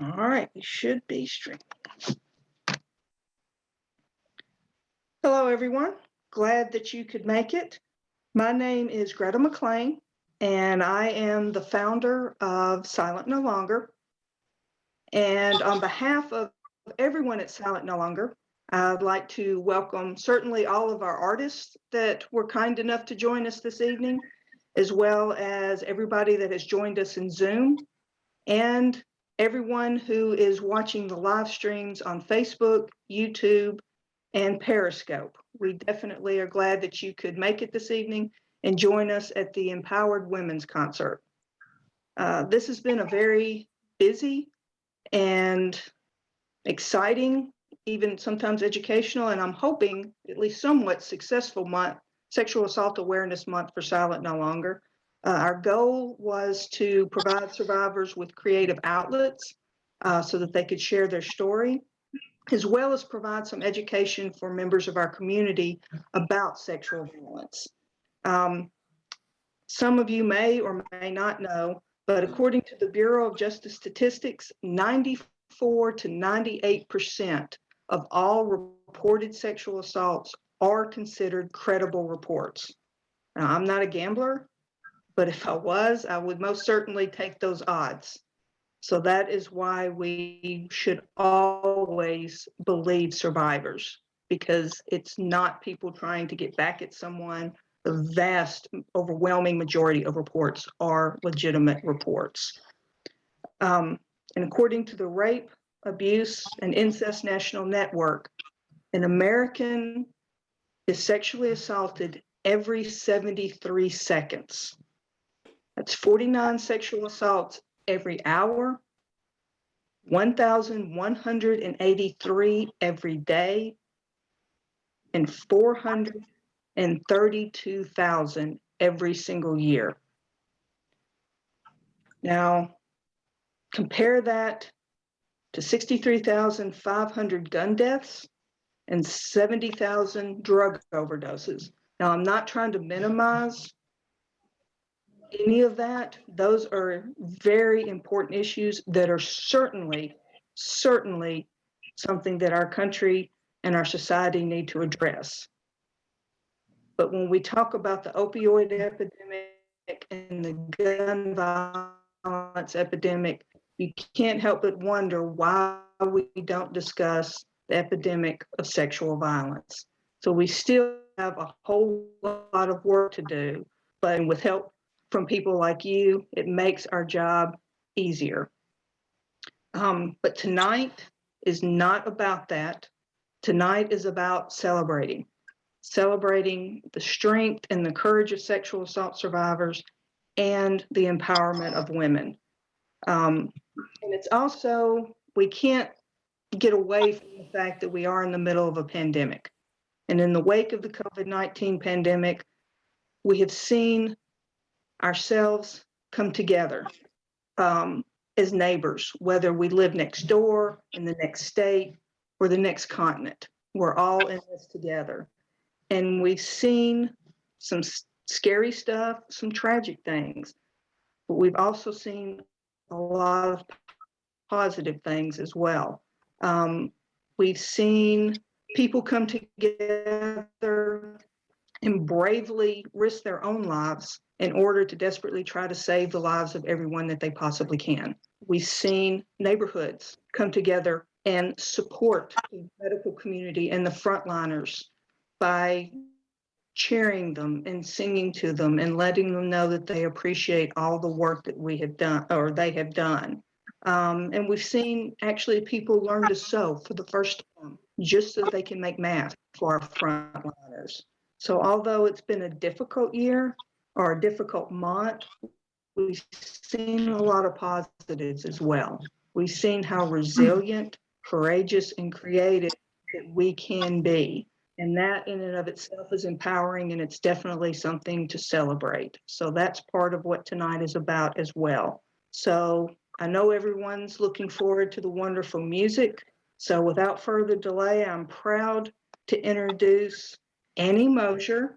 All right, we should be streaming. Hello, everyone. Glad that you could make it. My name is Greta McLean, and I am the founder of Silent No Longer. And on behalf of everyone at Silent No Longer, I'd like to welcome certainly all of our artists that were kind enough to join us this evening, as well as everybody that has joined us in Zoom, and everyone who is watching the live streams on Facebook, YouTube, and Periscope. We definitely are glad that you could make it this evening and join us at the Empowered Women's Concert. This has been a very busy and exciting, even sometimes educational, and I'm hoping at least somewhat successful month, Sexual Assault Awareness Month for Silent No Longer. Our goal was to provide survivors with creative outlets so that they could share their story, as well as provide some education for members of our community about sexual violence. Some of you may or may not know, but according to the Bureau of Justice Statistics, 94 to 98% of all reported sexual assaults are considered credible reports. Now, I'm not a gambler, but if I was, I would most certainly take those odds. So that is why we should always believe survivors, because it's not people trying to get back at someone. The vast, overwhelming majority of reports are legitimate reports. And according to the Rape, Abuse, and Incest National Network, an American is sexually assaulted every 73 seconds. That's 49 sexual assaults every hour, 1,183 every day, and 432,000 every single year. Now, compare that to 63,500 gun deaths and 70,000 drug overdoses. Now, I'm not trying to minimize any of that. Those are very important issues that are certainly something that our country and our society need to address. But when we talk about the opioid epidemic and the gun violence epidemic, you can't help but wonder why we don't discuss the epidemic of sexual violence. So we still have a whole lot of work to do, but with help from people like you, it makes our job easier. But tonight is not about that. Tonight is about celebrating the strength and the courage of sexual assault survivors and the empowerment of women. And it's also, we can't get away from the fact that we are in the middle of a pandemic. And in the wake of the COVID-19 pandemic, we have seen ourselves come together as neighbors, whether we live next door, in the next state, or the next continent. We're all in this together. And we've seen some scary stuff, some tragic things, but we've also seen a lot of positive things as well. We've seen people come together and bravely risk their own lives in order to desperately try to save the lives of everyone that they possibly can. We've seen neighborhoods come together and support the medical community and the frontliners by cheering them and singing to them and letting them know that they appreciate all the work that we have done or they have done. And we've seen actually people learn to sew for the first time just so they can make masks for our frontliners. So although it's been a difficult year or a difficult month, we've seen a lot of positives as well. We've seen how resilient, courageous, and creative that we can be. And that in and of itself is empowering, and it's definitely something to celebrate. So that's part of what tonight is about as well. So I know everyone's looking forward to the wonderful music. So without further delay, I'm proud to introduce Annie Mosher.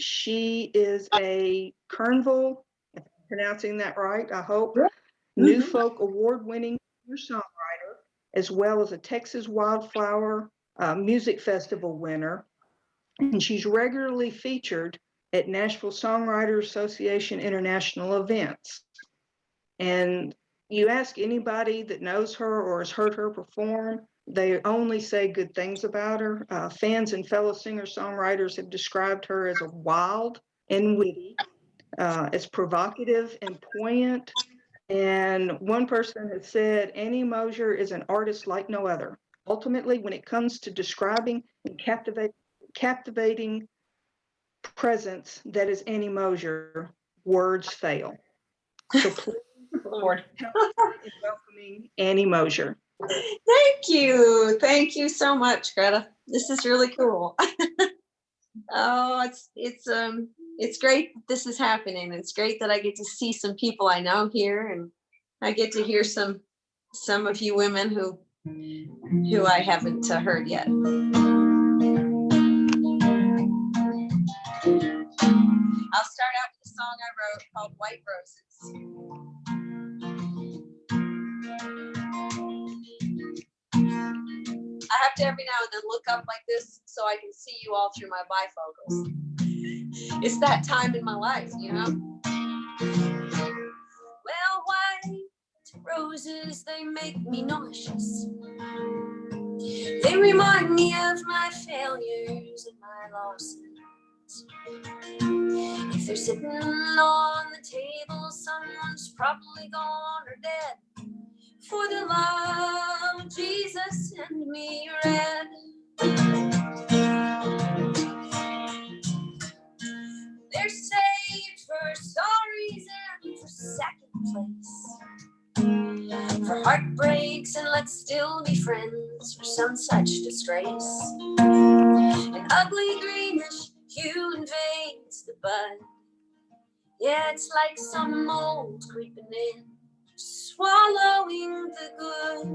She is a Kernville, if I'm pronouncing that right, I hope, New Folk Award-winning singer-songwriter, as well as a Texas Wildflower Music Festival winner. And she's regularly featured at Nashville Songwriters Association international events. And you ask anybody that knows her or has heard her perform, they only say good things about her. Fans and fellow singer-songwriters have described her as a wild and witty, as provocative and poignant. And one person has said, Annie Mosher is an artist like no other. Ultimately, when it comes to describing and captivating presence that is Annie Mosher, words fail. So please, Lord, in welcoming Annie Mosher. Thank you so much, Greta. This is really cool. Oh, it's great that this is happening. It's great that I get to see some people I know here, and I get to hear some of you women who I haven't heard yet. I'll start out with a song I wrote called White Roses. I have to every now and then look up like this so I can see you all through my bifocals. It's that time in my life, you know? Well, white roses, they make me nauseous. They remind me of my failures and my losses. If they're sitting on the table, someone's probably gone or dead. For the love of Jesus, send me red. They're saved for stories and for second place, for heartbreaks, and let's still be friends, for some such disgrace. An ugly greenish hue invades the bud. Yeah, it's like some mold creeping in, swallowing the good.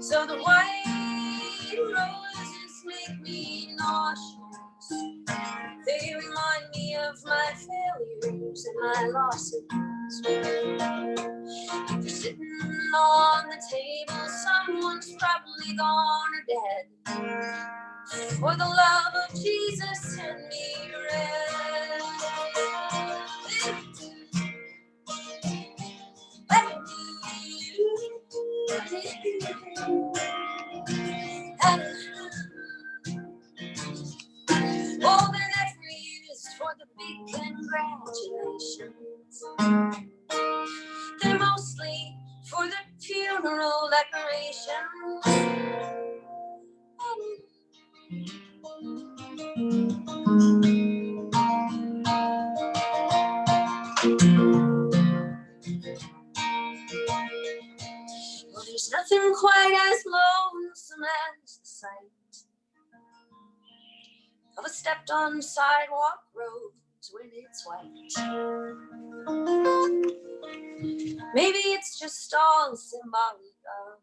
So the white roses make me nauseous. They remind me of my failures and my losses. If you're sitting on the table, someone's probably gone or dead. For the love of Jesus, send me red. Oh, they're never used for the big congratulations. They're mostly for the funeral decorations. Well, there's nothing quite as lonesome as the sight of a stepped on sidewalk rose when it's white. Maybe it's just all symbolic of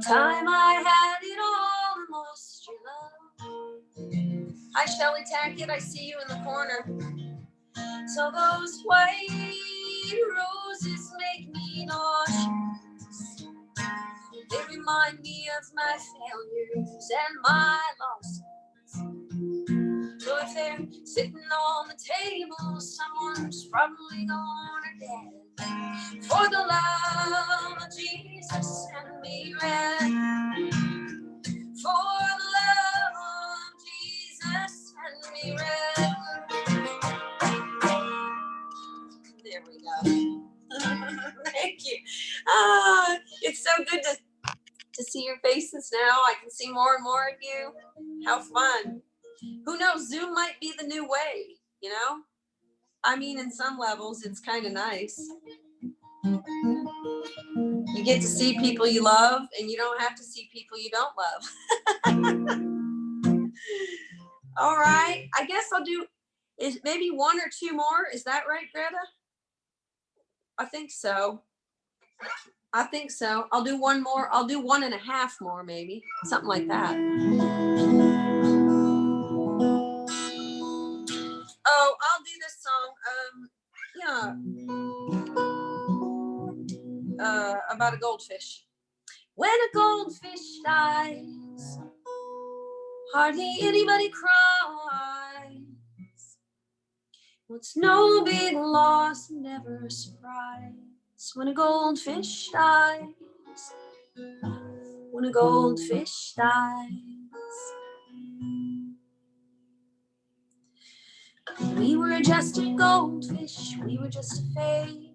time I had it all and lost your love. Hi, Cheley, Tackett, I see you in the corner. So those white roses make me nauseous. They remind me of my failures and my losses. So if they're sitting on the table, someone's probably gone or dead. For the love of Jesus, send me red. For the love of Jesus, send me red. There we go. Thank you. It's so good to see your faces now. I can see more and more of you. How fun. Who knows? Zoom might be the new way, you know? I mean, in some levels, it's kind of nice. You get to see people you love, and you don't have to see people you don't love. All right. I guess I'll do is maybe one or two more. Is that right, Greta? I think so. I'll do one more. I'll do 1.5 more, maybe. Something like that. Oh, I'll do this song. about a goldfish. When a goldfish dies, hardly anybody cries. Well, it's no big loss, never a surprise. When a goldfish dies, when a goldfish dies. We were just a goldfish, we were just a phase.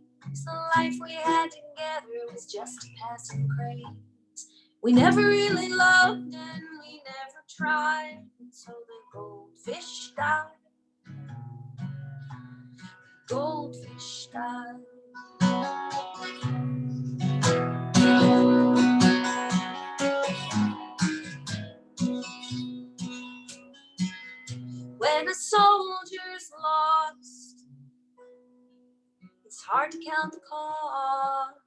The life we had together was just a passing craze. We never really loved and we never tried, and so the goldfish died. Goldfish died. When a soldier's lost, it's hard to count the cost.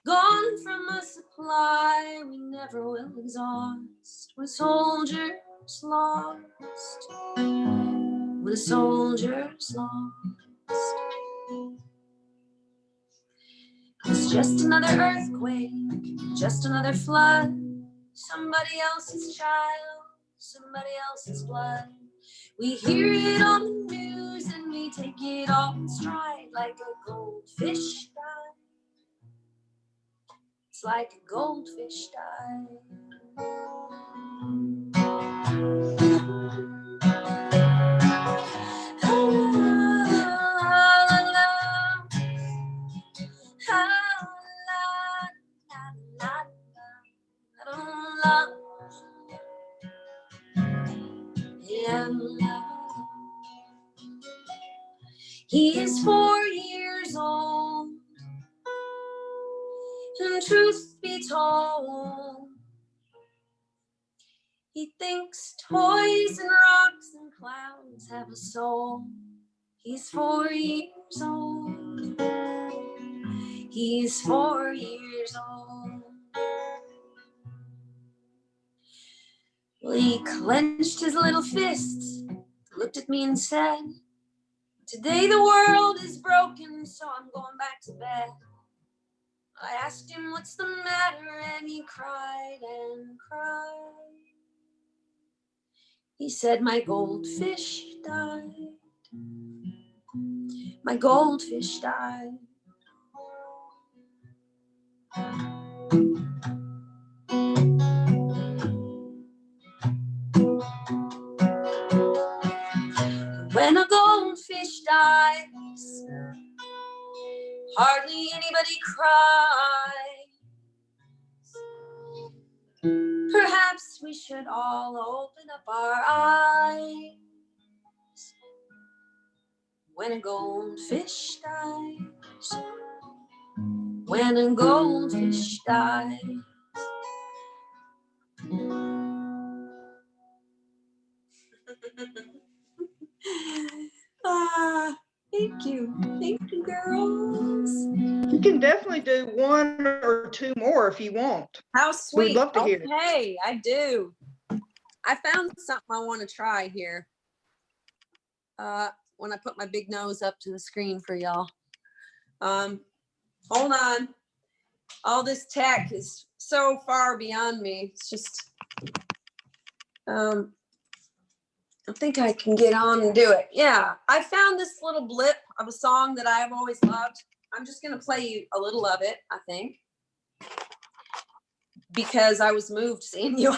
Gone from a supply we never will exhaust. When a soldier's lost, when a soldier's lost. It's just another earthquake, just another flood. Somebody else's child, somebody else's blood. We hear it on the news and we take it all in stride like a goldfish died. It's like a goldfish died. He is 4 years old, and truth be told, he thinks toys and rocks and clouds have a soul. He's 4 years old. He's 4 years old. Well, he clenched his little fists, looked at me and said, "Today the world is broken, so I'm going back to bed." I asked him, "What's the matter?" and he cried and cried. He said, "My goldfish died. My goldfish died." When a goldfish dies, hardly anybody cries. Perhaps we should all open up our eyes. When a goldfish dies, when a goldfish dies. Thank you. Thank you, girls. You can definitely do one or two more if you want. How sweet. We'd love to hear it. Okay, I do. I found something I want to try here. When I put my big nose up to the screen for y'all. Hold on. All this tech is so far beyond me. It's just, I think I can get on and do it. Yeah, I found this little blip of a song that I've always loved. I'm just going to play you a little of it, I think, because I was moved seeing you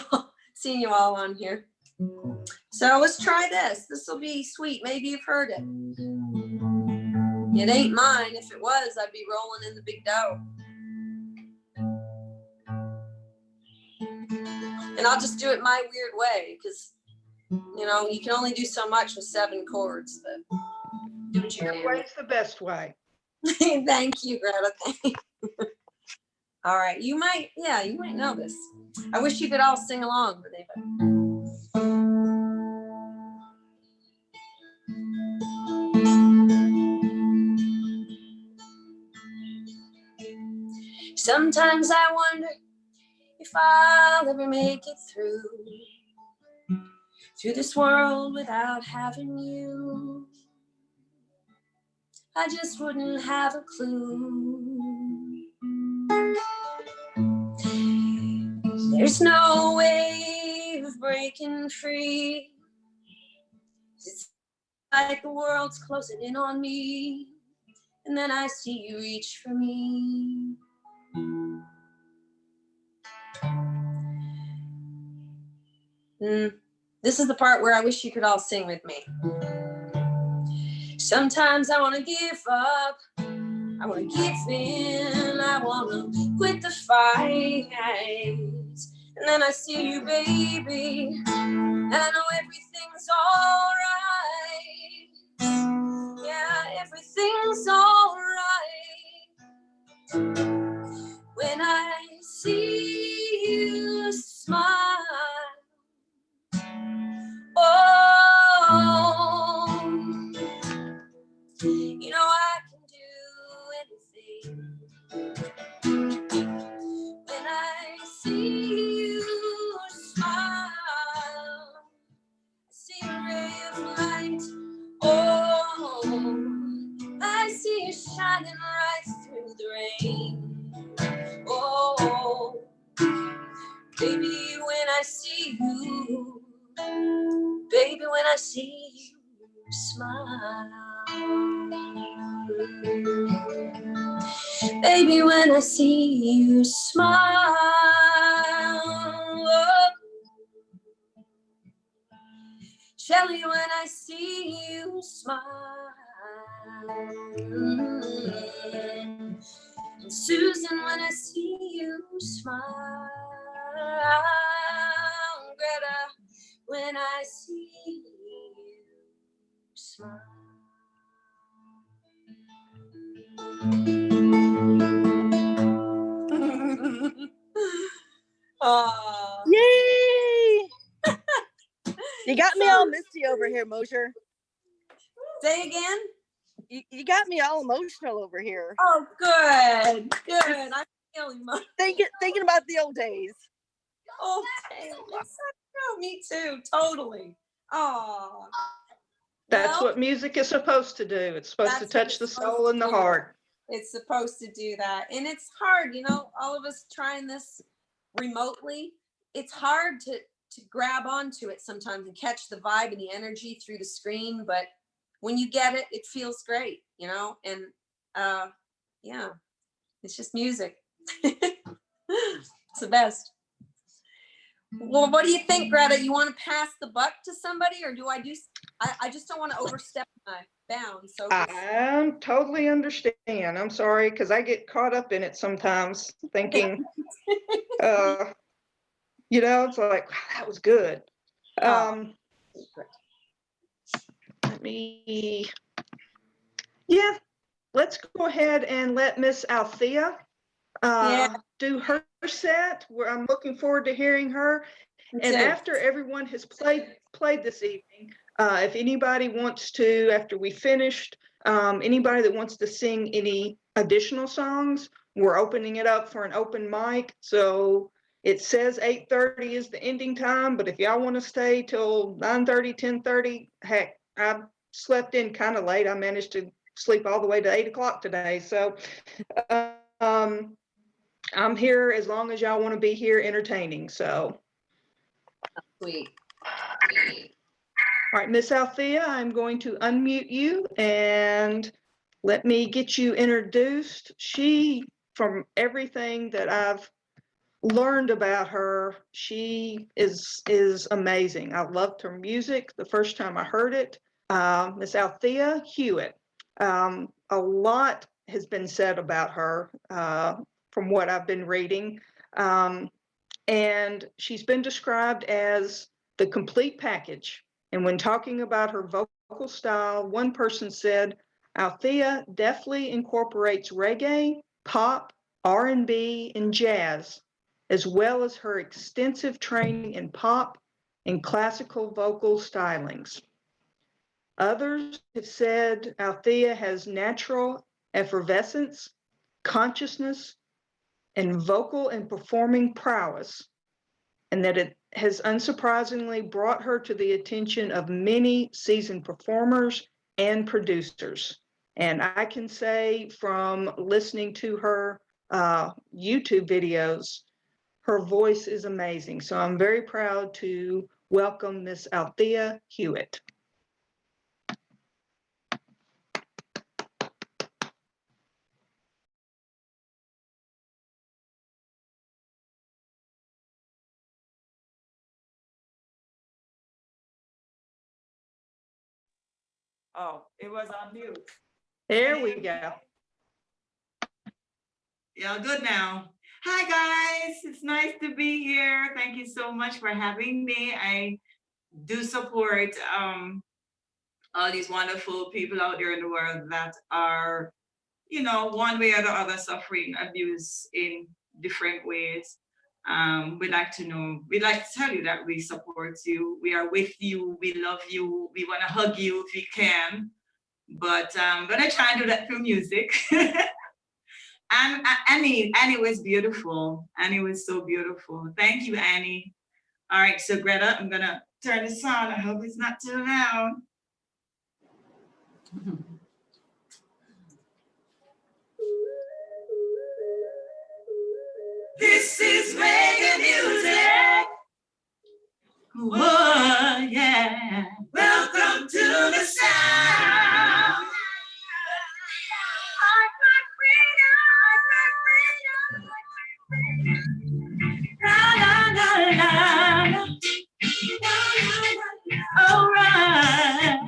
all on here. So let's try this. This will be sweet. Maybe you've heard it. It ain't mine. If it was, I'd be rolling in the big dough. And I'll just do it my weird way, because you know, you can only do so much with 7 chords, but do what you Your can. way's the best way. Thank you, Greta. All right, you might know this. I wish you could all sing along with me, but. Sometimes I wonder if I'll ever make it through this world without having you. I just wouldn't have a clue. There's no way of breaking free. It's like the world's closing in on me, and then I see you reach for me. This is the part where I wish you could all sing with me. Sometimes I want to give up, I want to give in, I want to quit the fight. And then I see you, baby, and I know everything's all right. Yeah, everything's all right. When I see you smile, oh, you know I can do anything. When I see you smile, I see a ray of light. Oh, I see you shining right through the rain. Oh, baby, when I see you, baby, when I see you smile, baby, when I see you smile, oh, Cheley, when I see you smile, and Susan, when I see you smile, Greta, when I see you smile. Oh. Yay! You got me all misty over here, Mosher. Say again? You got me all emotional over here. Oh, good, good. I'm feeling emotional. Thinking about the old days. Oh, me too, totally. Oh. That's Well, what music is supposed to do. It's supposed to that's touch what the it's supposed soul to and the do. heart. It's supposed to do that. And it's hard, all of us trying this remotely. It's hard to grab onto it sometimes and catch the vibe and the energy through the screen. But when you get it, it feels great, and yeah, it's just music. It's the best. Well, what do you think, Greta? You want to pass the buck to somebody, or do I do? I just don't want to overstep my bounds. So I totally understand. I'm sorry, because I get caught up in it sometimes, thinking, it's like, wow, that was good. Let me, let's go ahead and let Miss Althea do her set, where I'm looking forward to hearing her. And after everyone has played this evening, if anybody wants to, after we finished, anybody that wants to sing any additional songs, we're opening it up for an open mic. So it says 8:30 is the ending time, but if y'all want to stay till 9:30, 10:30, heck, I slept in kind of late. I managed to sleep all the way to 8 o'clock today. So I'm here as long as y'all want to be here entertaining. So. Sweet. All right, Miss Althea, I'm going to unmute you and let me get you introduced. She, from everything that I've learned about her, she is amazing. I loved her music the first time I heard it. Miss Althea Hewitt. A lot has been said about her from what I've been reading. And she's been described as the complete package. And when talking about her vocal style, one person said, Althea deftly incorporates reggae, pop, R&B, and jazz, as well as her extensive training in pop and classical vocal stylings. Others have said Althea has natural effervescence, consciousness, and vocal and performing prowess, and that it has unsurprisingly brought her to the attention of many seasoned performers and producers. And I can say from listening to her YouTube videos, her voice is amazing. So I'm very proud to welcome Miss Althea Hewitt. Oh, it was on mute. There we go. Yeah, good now. Hi guys, it's nice to be here. Thank you so much for having me. I do support all these wonderful people out there in the world that are, you know, one way or the other suffering abuse in different ways. We'd like to tell you that we support you. We are with you. We love you. We want to hug you if we can. But I'm gonna try and do that through music. And Annie was beautiful. Annie was so beautiful. Thank you, Annie. All right, so Greta, I'm gonna turn this on. I hope it's not too loud. This is reggae music. Whoa, yeah. Welcome to the sound. La, la, la, la. All right.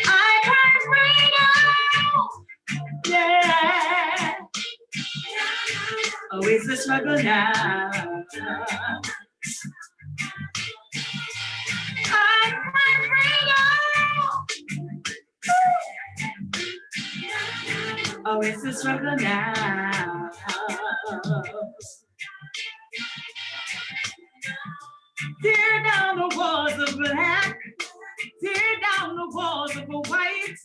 I find freedom. Yeah. Oh, it's a struggle now. I find freedom. Oh, it's a struggle now. Tear down the walls of black, tear down the walls of white.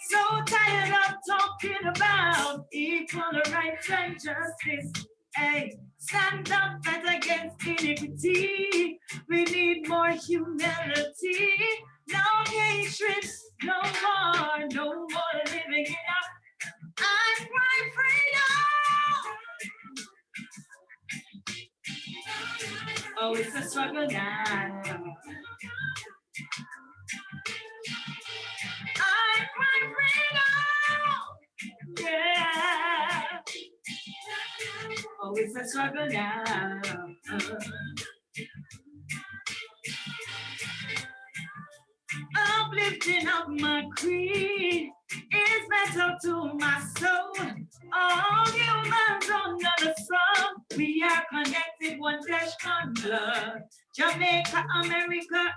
So tired of talking about equal rights and justice. Hey, stand up, fight against iniquity. We need more humility. No hatred, no more, no more living it up. I cry freedom. Oh, it's a struggle now. I cry freedom. Yeah. Oh, it's a struggle now. Uplifting up my creed is metal to my soul. All humans under the sun, we are connected, one flesh, one blood. Jamaica, America,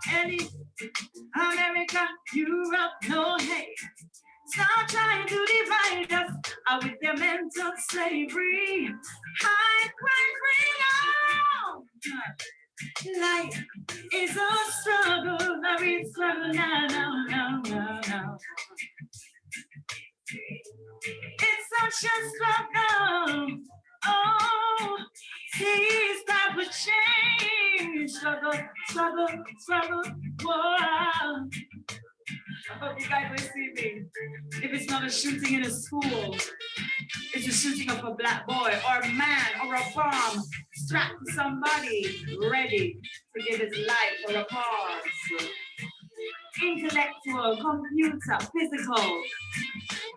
America, Europe, no hate. Stop trying to divide us with their mental slavery. I cry freedom. Life is a struggle, a real struggle now, now. It's such a struggle. Oh, please stop with change. Struggle, whoa. I hope you guys will see me. If it's not a shooting in a school, it's a shooting of a black boy or a man or a farm strapped to somebody ready to give his life for a cause. Intellectual, computer, physical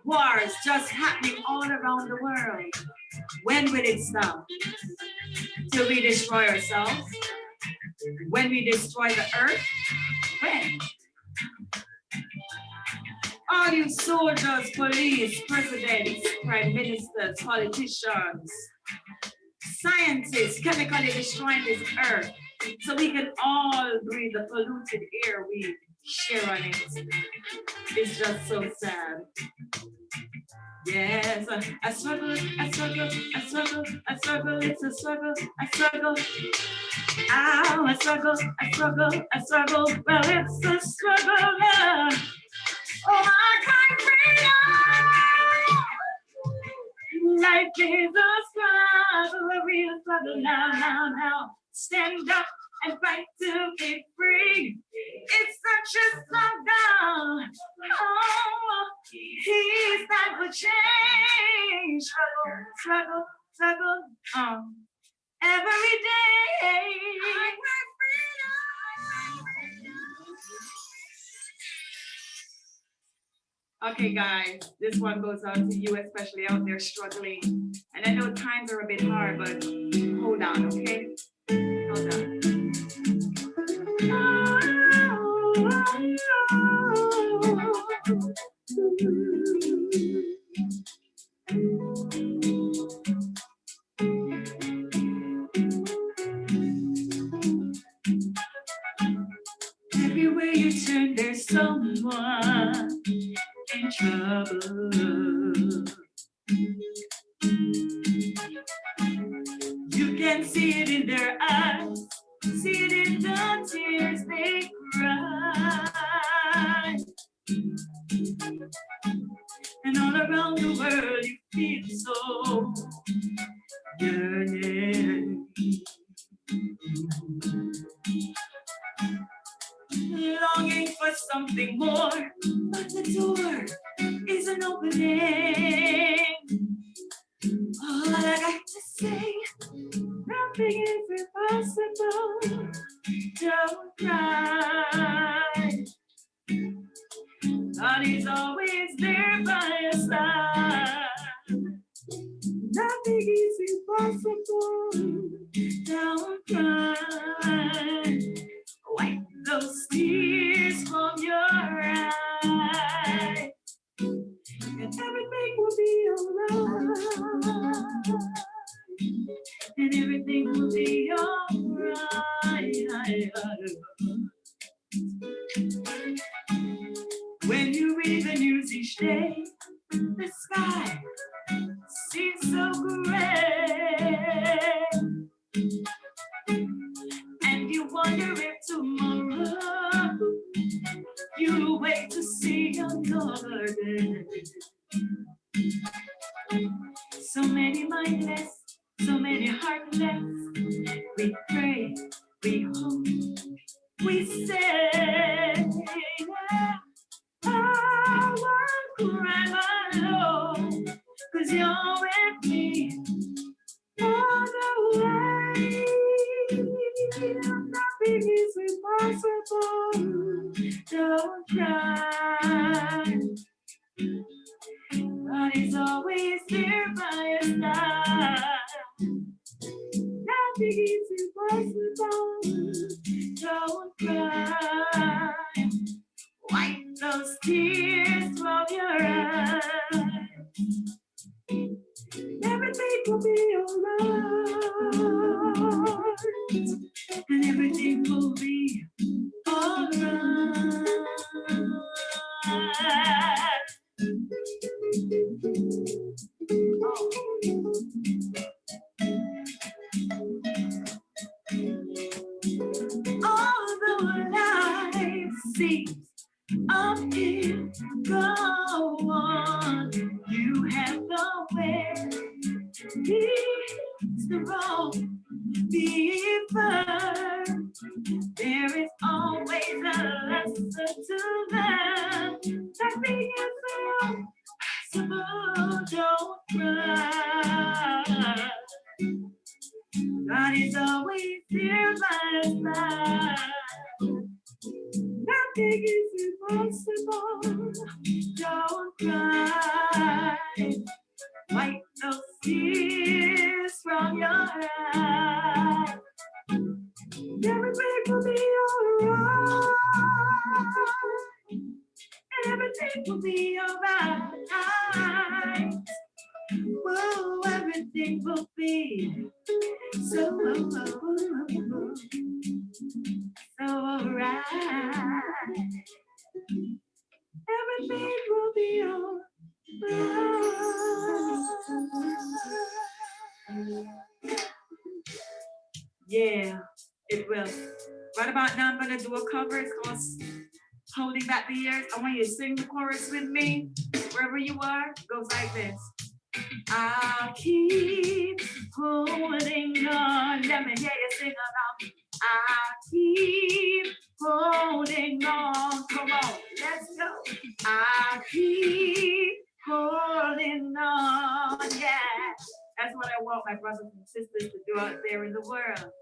wars just happening all around the world. When will it stop? Till we destroy ourselves? When we destroy the earth? When? All you soldiers, police, presidents, prime ministers, politicians, scientists chemically destroying this earth so we can all breathe the polluted air we share on it. It's just so sad. Yes, I struggle, it's a struggle, I struggle. Ow, I struggle, well, it's a struggle now. Oh, I can't freedom. Life is a struggle, a real struggle now. Stand up and fight to be free. It's such a struggle. Oh, he's time for change. Struggle, struggle, every day. Okay, guys, this one goes out to you, especially out there struggling. And I know times are a bit hard, but hold on, okay? Hold on. Everywhere you turn, there's someone in trouble. You can see it in their eyes, see it in the tears they cry. And all around the world you feel so yearning. Longing for something more, but the door isn't opening. All I got to say, nothing is impossible. Don't cry. God is always there by your side. Nothing is impossible. Don't cry. Wipe those tears from your eyes, and everything will be alright. And everything will be alright. When you read the news each day, the sky seems so gray. And you wonder if tomorrow you'll wait to see another day. So many mindless, so many heartless. We pray, we hope, we say, I won't cry alone, 'cause you're with me all the way. Nothing is impossible. Don't cry. God is always there by your side. Nothing is impossible. Don't cry. Wipe those tears from your eyes. Everything will be alright. And everything will be alright. Although life seems uphill, go on. You have nowhere. It's the road. Be firm. There is always a lesson to learn. Nothing is impossible. Don't cry. God is always here by your side. Nothing is impossible. Don't cry. Wipe those tears from your eyes. Everything will be alright. And everything will be alright. Whoa, everything will be so alright. Everything will be alright. Yeah, it will. Right about now, I'm gonna do a cover. It's called Holding Back the Years. I want you to sing the chorus with me. Wherever you are, it goes like this. I'll keep holding on. Let me hear you sing along. I keep holding on. Come on, let's go. I keep holding on. Yeah, that's what I want my brothers and sisters to do out there in the world.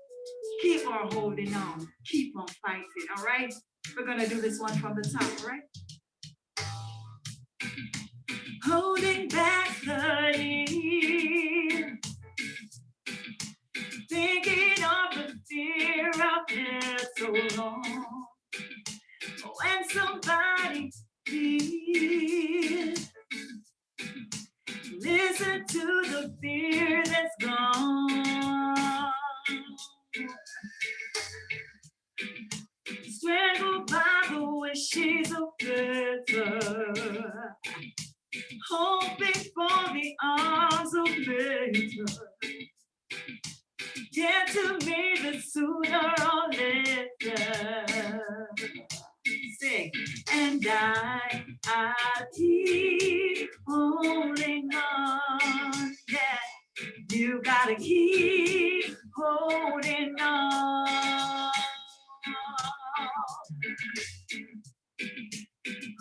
Keep on holding on. Keep on fighting. All right. We're gonna do this one from the top. All right. Holding back the year, thinking of the fear I've had so long. When somebody hears, listen to the fear that's gone. Strangled by the wishes of better, hoping for the arms of later. Get to me the sooner or later. Sing. And I keep holding on. Yeah, you gotta keep holding on.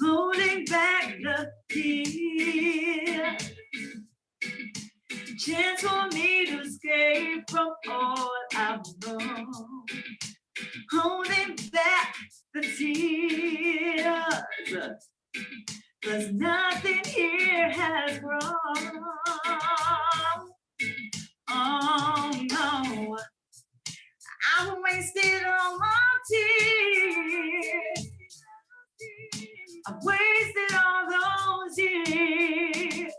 Holding back the fear, chance for me to escape from all I've known. Holding back the tears, 'cause nothing here has grown. Oh no, I've wasted all my tears. I've wasted all those years,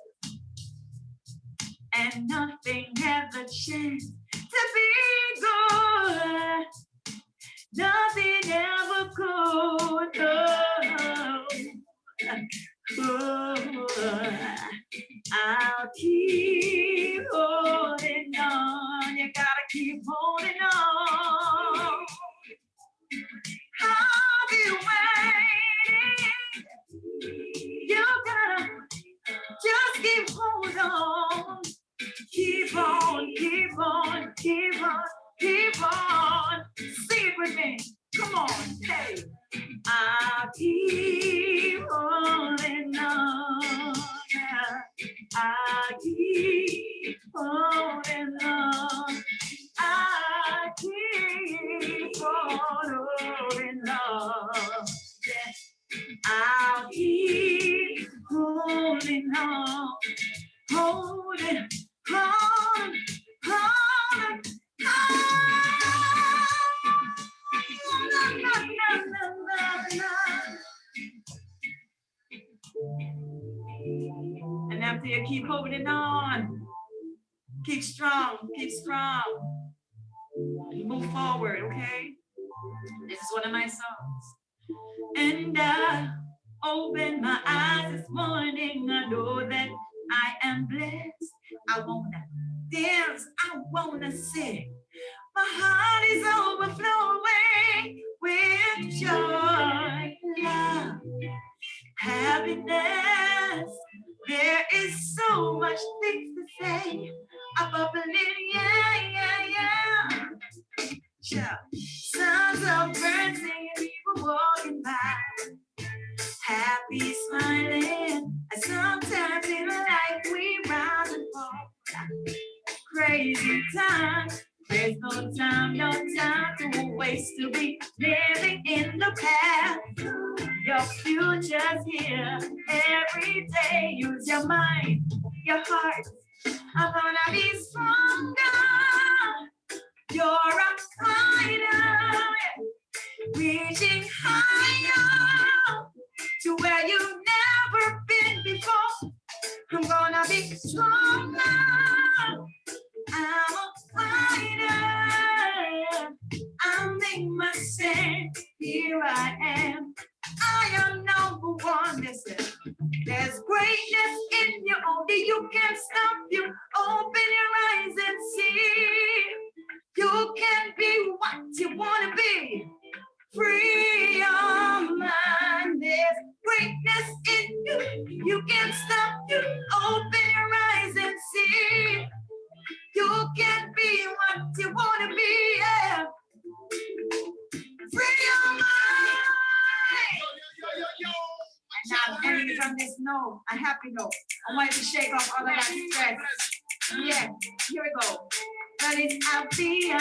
and nothing has a chance to be good. Nothing ever could. Oh, I'll keep holding on. You gotta keep holding on. I'll be waiting. You gotta just keep holding on. Keep on, keep on, keep on, keep on. Sing it with me. Come on, hey. I keep holding on. I keep holding on. I keep holding on. Yeah. I'll keep holding on. Holding, holding, holding, and after you keep holding on, keep strong, keep strong. Move forward, okay? This is one of my songs. And I open my eyes this morning. I know that I am blessed. I wanna dance, I wanna sing. My heart is overflowing with joy, love, happiness. There is so much things to say about believing, yeah. Sounds of birds singing, people walking by, happy, smiling. And sometimes in life we rise and fall. Crazy time. There's no time to waste, to be living in the past. Your future's here every day. Use your mind, your heart. I'm gonna be stronger. You're a fighter, reaching higher to where you've never been before. I'm gonna be stronger. I'm a fighter. I'll make my stand. Here I am. I am number one. Listen, there's greatness in you. Only you can stop you. Open your eyes and see. You can be what you want to be. Free your mind. There's greatness in you. You can't stop you. Open your eyes and see. You can be what you want to be. Yeah. ending it on this note, a happy note. I want you to shake off all of that stress. Yeah, here we go. Well, it's Althea.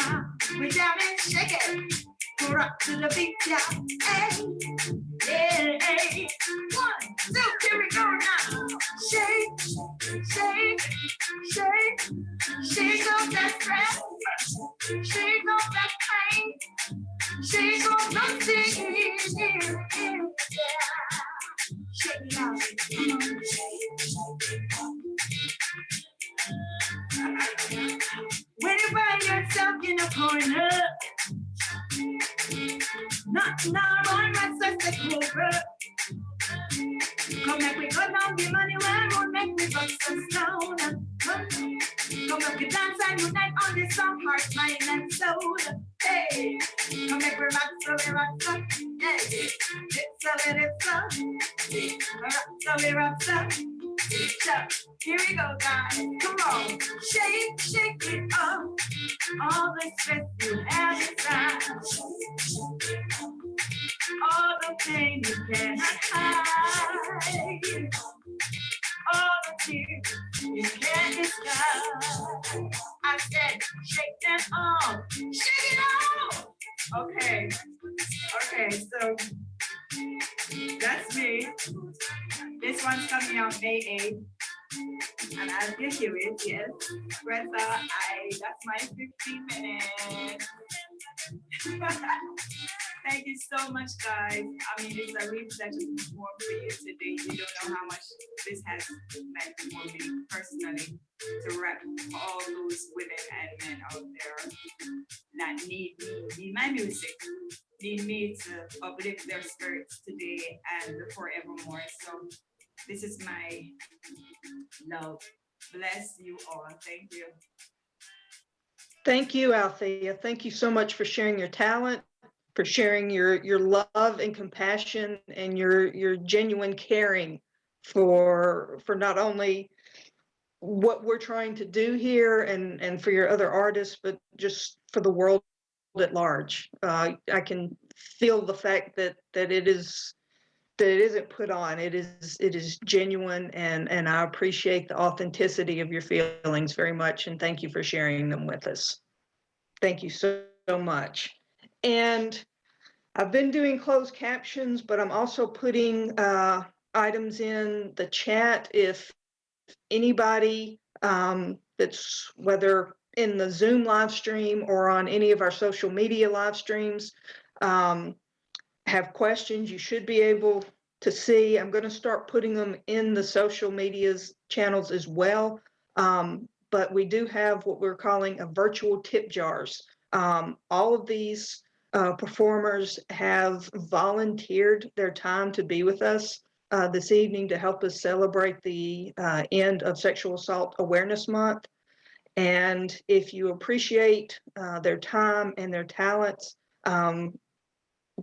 We're down and shake it. We're up to the beat, yeah. Hey, yeah, hey. 1, 2, here we go now. Shake, shake, shake. Shake off that stress. Shake off that pain. Shake off the things. Yeah. Shake it out. When you find yourself in a corner, not on my success over. Come back, we go down the money where won't make me bust some stone. Come back, we dance and unite on this song, heart, mind, and soul. Hey, come back, we rock, so we rock, so. Hey, it's a little so. We rock, so. So, here we go, guys. Come on. Shake, shake it off. All the stress you have inside. All the pain you cannot hide. All the tears you can't disguise. I said, shake them off. Shake it off. Okay. Okay, so that's me. This one's coming out May 8th. And I'll give you it, yes. Greta, that's my 15 minutes. Thank you so much, guys. I mean, it's a real pleasure to perform for you today. You don't know how much this has meant for me personally to rap for all those women and men out there that need my music, need me to uplift their spirits today and forevermore. So this is my love. Bless you all. Thank you. Thank you, Althea. Thank you so much for sharing your talent, for sharing your love and compassion and your genuine caring for not only what we're trying to do here and for your other artists, but just for the world at large. I can feel the fact that it isn't put on. It is genuine, and I appreciate the authenticity of your feelings very much, and thank you for sharing them with us. Thank you so much. And I've been doing closed captions, but I'm also putting items in the chat if anybody that's whether in the Zoom live stream or on any of our social media live streams have questions, you should be able to see. I'm going to start putting them in the social medias channels as well. But we do have what we're calling a virtual tip jars. All of these performers have volunteered their time to be with us this evening to help us celebrate the end of Sexual Assault Awareness Month. And if you appreciate their time and their talents,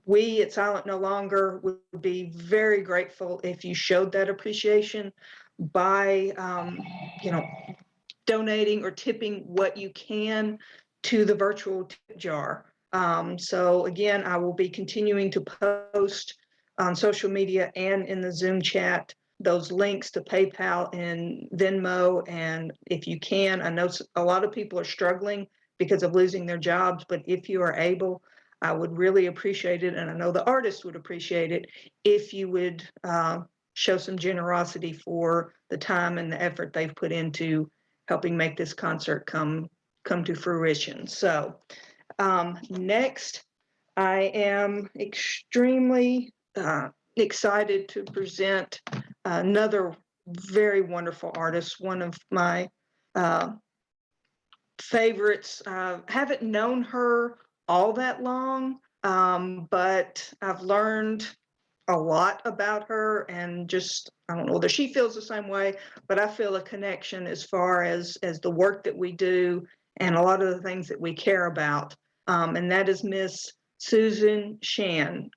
we at Silent No Longer would be very grateful if you showed that appreciation by, donating or tipping what you can to the virtual tip jar. So again, I will be continuing to post on social media and in the Zoom chat those links to PayPal and Venmo. And if you can, I know a lot of people are struggling because of losing their jobs, but if you are able, I would really appreciate it, and I know the artists would appreciate it, if you would show some generosity for the time and the effort they've put into helping make this concert come to fruition. So next, I am extremely excited to present another very wonderful artist, one of my favorites. Haven't known her all that long, but I've learned a lot about her, and just, I don't know whether she feels the same way, but I feel a connection as far as the work that we do and a lot of the things that we care about. And that is Miss Susan Shann.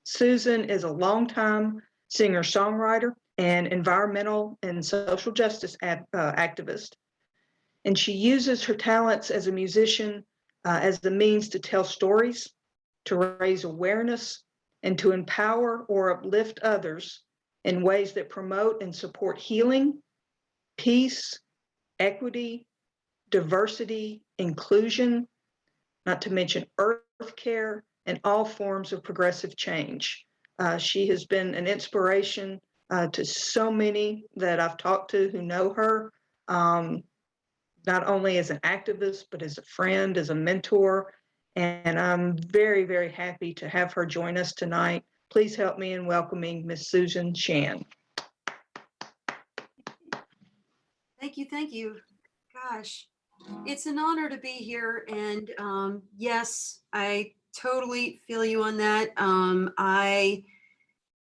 Susan is a longtime singer-songwriter and environmental and social justice activist. And she uses her talents as a musician as the means to tell stories, to raise awareness, and to empower or uplift others in ways that promote and support healing, peace, equity, diversity, inclusion, not to mention earth care, and all forms of progressive change. She has been an inspiration to so many that I've talked to who know her, not only as an activist, but as a friend, as a mentor. And I'm very, very happy to have her join us tonight. Please help me in welcoming Miss Susan Shann. Thank you. Thank you. Gosh, it's an honor to be here. And yes, I totally feel you on that.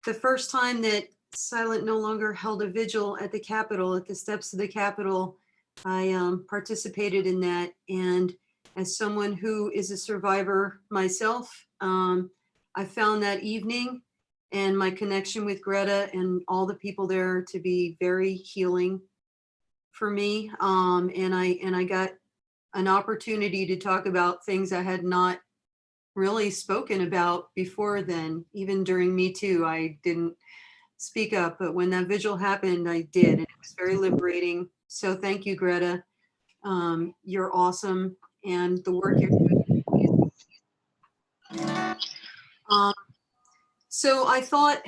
The first time that Silent no longer held a vigil at the Capitol, at the steps of the Capitol, I participated in that. And as someone who is a survivor myself, I found that evening and my connection with Greta and all the people there to be very healing for me. And I got an opportunity to talk about things I had not really spoken about before then. Even during Me Too, I didn't speak up, but when that vigil happened, I did, and it was very liberating. So thank you, Greta. You're awesome, and the work you're doing. So I thought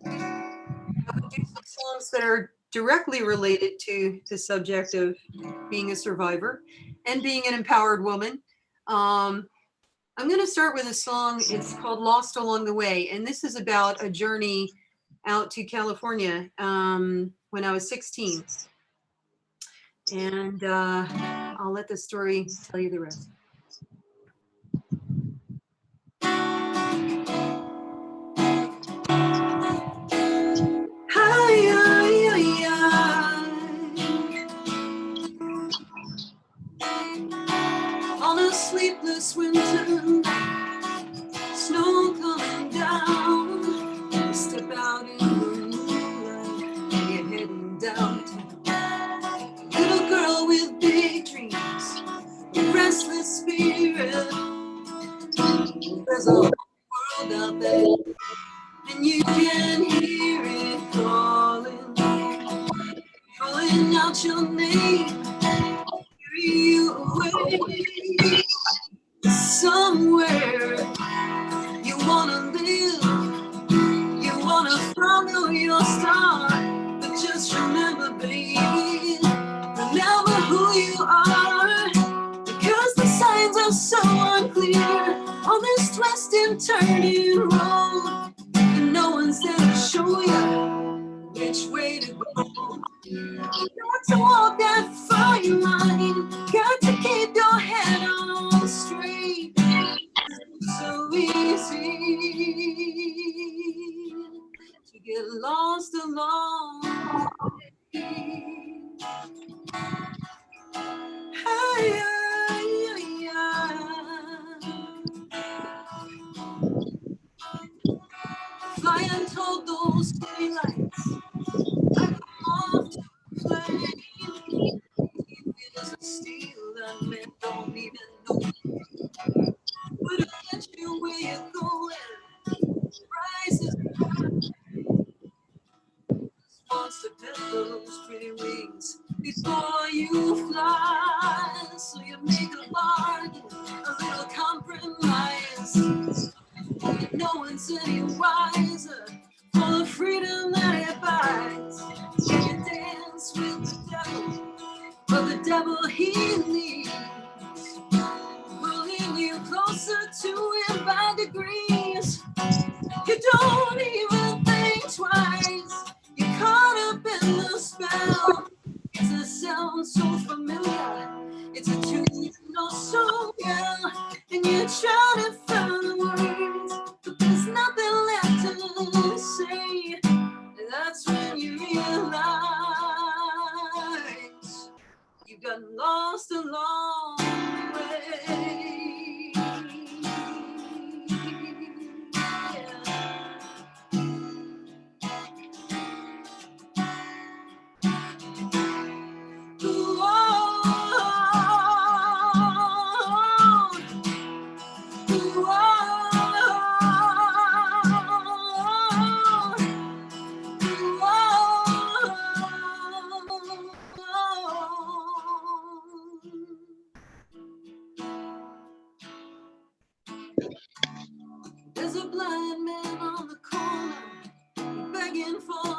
I would do some songs that are directly related to the subject of being a survivor and being an empowered woman. I'm going to start with a song. It's called Lost Along the Way. And this is about a journey out to California when I was 16. And I'll let the story tell you the rest. On a sleepless winter night, snow coming down, you step out in the moonlight and you're heading downtown. Little girl with big dreams, with restless spirit. There's a whole world out there, and you can hear it calling, calling out your name. You away somewhere you wanna live, you wanna follow your star, but just remember, baby, remember who you are, because the signs are so unclear on this twisting, turning road, and no one's there to show you which way to go. Got to walk that fine line, got to keep your head on straight. It's so easy to get lost along the way. Hey, flying toward those city lights, I come off to play. There's a steel that men don't even know. But I'll get you where you're going. Rises wants to build those pretty wings before you fly. So you make a bargain, a little compromise. No one's any wiser for the freedom that it buys. You dance with the devil, but the devil he leads, pulling you closer to him by degrees. You don't even think twice, you're caught up in the spell. It's a sound so familiar, it's a tune you know so well, and you try to find the words, but there's nothing left to say. And that's when you realize you've gotten lost along the way. Yeah. Ooh, ooh,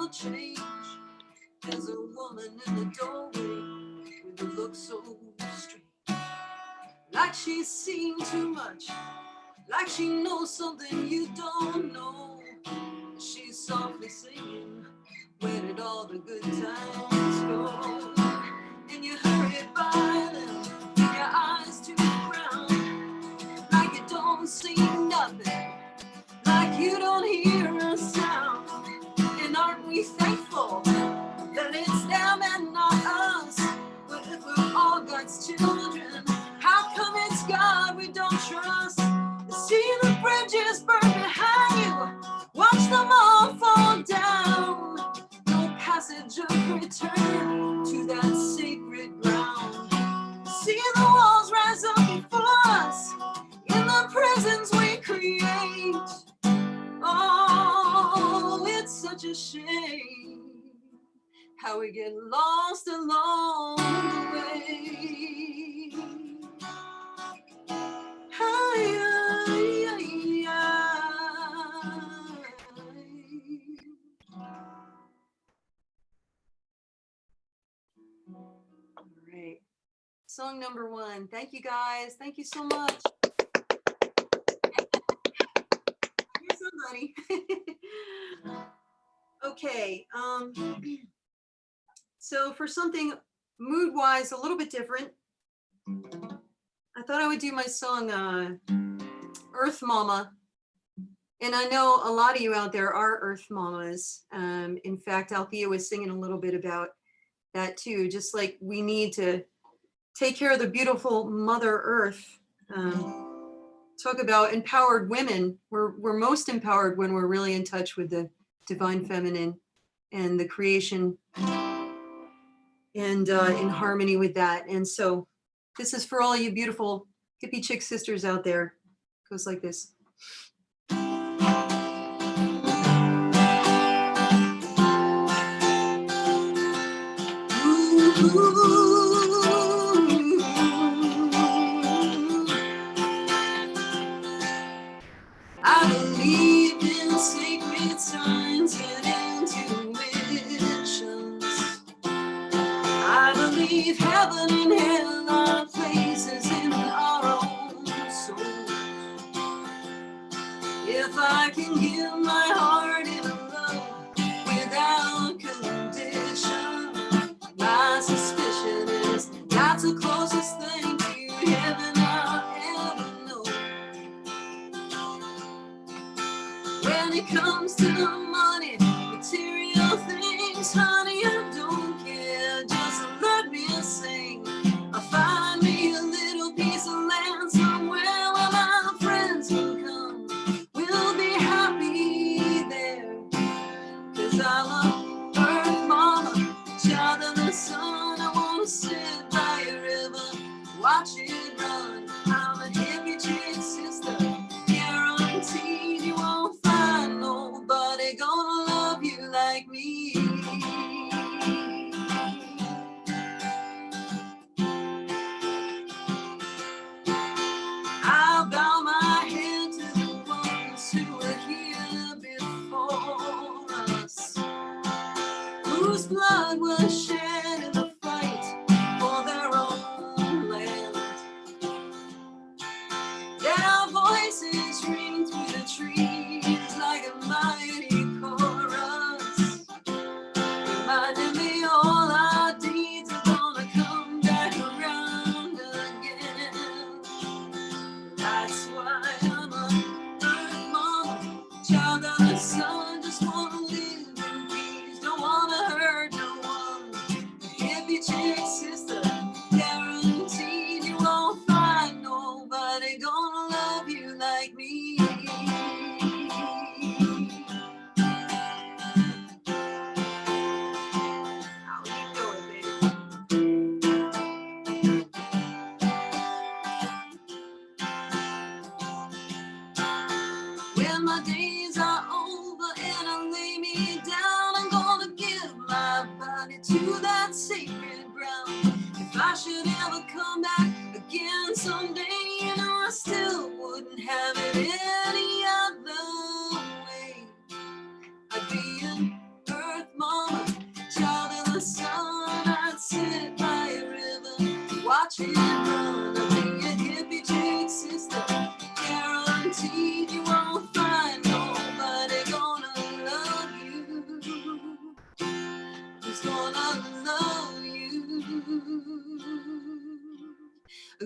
will change. There's a woman in the doorway with a look so strange, like she's seen too much, like she knows something you don't know. She's softly singing, where did all the good times go? And you hurry by them, with your eyes to the ground, like you don't see nothing, like you don't hear a sound. And aren't we thankful that it's them and not us? But if we're all God's children, how come it's God we don't trust? See the bridges burn behind you, watch them all fall down. No passage of return to that sacred ground. See the walls rise up before us in the prisons we create. Oh, it's such a shame how we get lost along the way. All right, song number 1. Thank you guys. Thank you so much. Here's somebody. Okay, so for something mood-wise a little bit different, I thought I would do my song Earth Mama. And I know a lot of you out there are Earth Mamas. In fact, Althea was singing a little bit about that too. Just like we need to take care of the beautiful Mother Earth. Talk about empowered women. We're most empowered when we're really in touch with the divine feminine and the creation, and in harmony with that. And so this is for all you beautiful hippie chick sisters out there. It goes like this. I believe in sacred signs and intuitions. I believe heaven and hell are places in our own soul. If I can give my heart in love without condition, my suspicion is that's the closest thing to heaven I'll ever know. When it comes to money, material things, honey, I don't care. Just let me sing. I'll find me a little piece of land somewhere where my friends can come. We'll be happy there. 'Cause I love Earth Mama, child of the sun. I wanna sit by a river, watch it run. I'm a hippie chick sister, guaranteed you won't find nobody gonna love you like me. I'll bow my head to the ones who were here before us, whose blood was shed in the fight for their own land. Their voices ring through the trees like a mighty chorus, reminding me all our deeds are gonna come back around again. That's why I'm a Earth Mama, child of the sun. Just wanna live in peace, don't wanna hurt no one. Hippie chick sister, guaranteed you won't find nobody gonna love you like me. How you doing, baby? When my days are over and I lay me down, I'm gonna give my body to that sacred ground. If I should ever come back again someday, you know I still wouldn't have it any other way. I'd be an Earth who's gonna love you,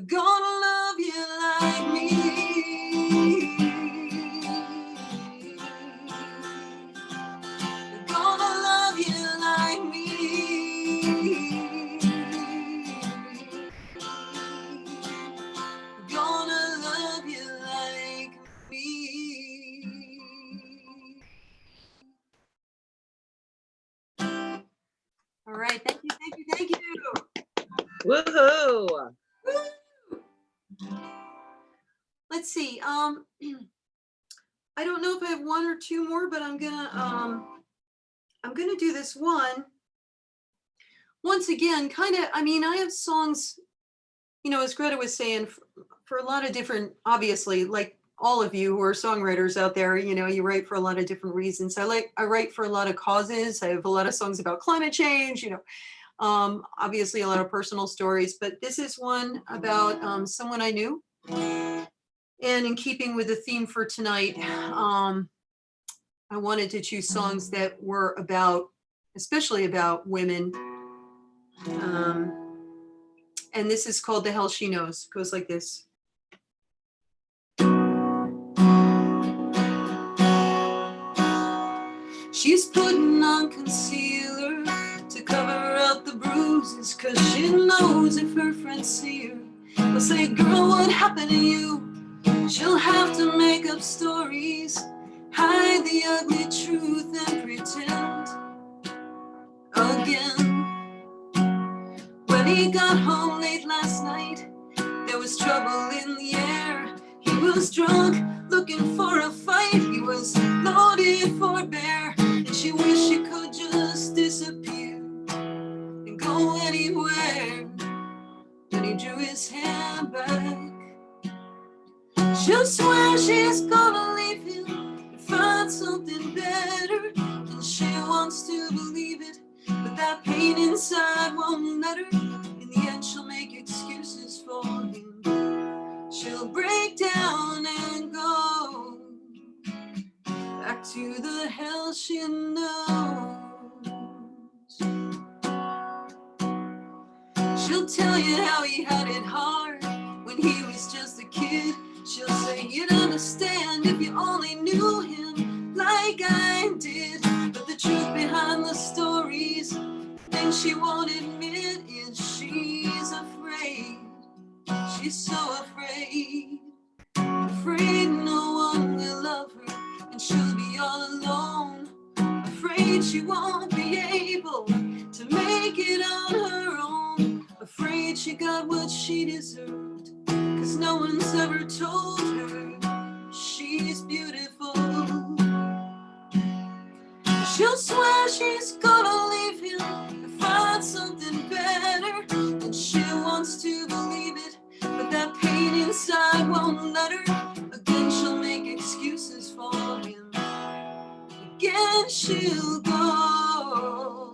gonna love you like me. Gonna love you like me. Gonna love you like me. All right, thank you, thank you, thank you. Woohoo! Let's see. I don't know if I have one or two more, but I'm gonna do this one. Once again, kind of, I mean, I have songs, you know, as Greta was saying, for a lot of different, obviously, like all of you who are songwriters out there, you know, you write for a lot of different reasons. I write for a lot of causes. I have a lot of songs about climate change, you know, obviously a lot of personal stories, but this is one about someone I knew. And in keeping with the theme for tonight, I wanted to choose songs that were about, especially about women. And this is called The Hell She Knows. It goes like this. She's putting on concealer to cover up the bruises, 'cause she knows if her friends see her, they'll say, girl, what happened to you? She'll have to make up stories, hide the ugly truth and pretend again. When he got home late last night, there was trouble in the air. He was drunk, looking for a fight. He was loaded for bear, and she wished she could just disappear and go anywhere. Then he drew his hand back. She'll swear she's gonna leave him and find something better, and she wants to believe it, but that pain inside won't let her. In the end, she'll make excuses for him. She'll break down and go back to the hell she knows. She'll tell you how he had it hard when he was just a kid. She'll say you'd understand if you only knew him like I did. But the truth behind the stories, things she won't admit, is she's afraid. She's so afraid. Afraid no one will love her and she'll be all alone. Afraid she won't be able to make it on her own. Afraid she got what she deserved, 'cause no one's ever told her she's beautiful. She'll swear she's gonna leave him and find something better, and she wants to believe it, but that pain inside won't let her. Again, she'll make excuses for him. Again, she'll go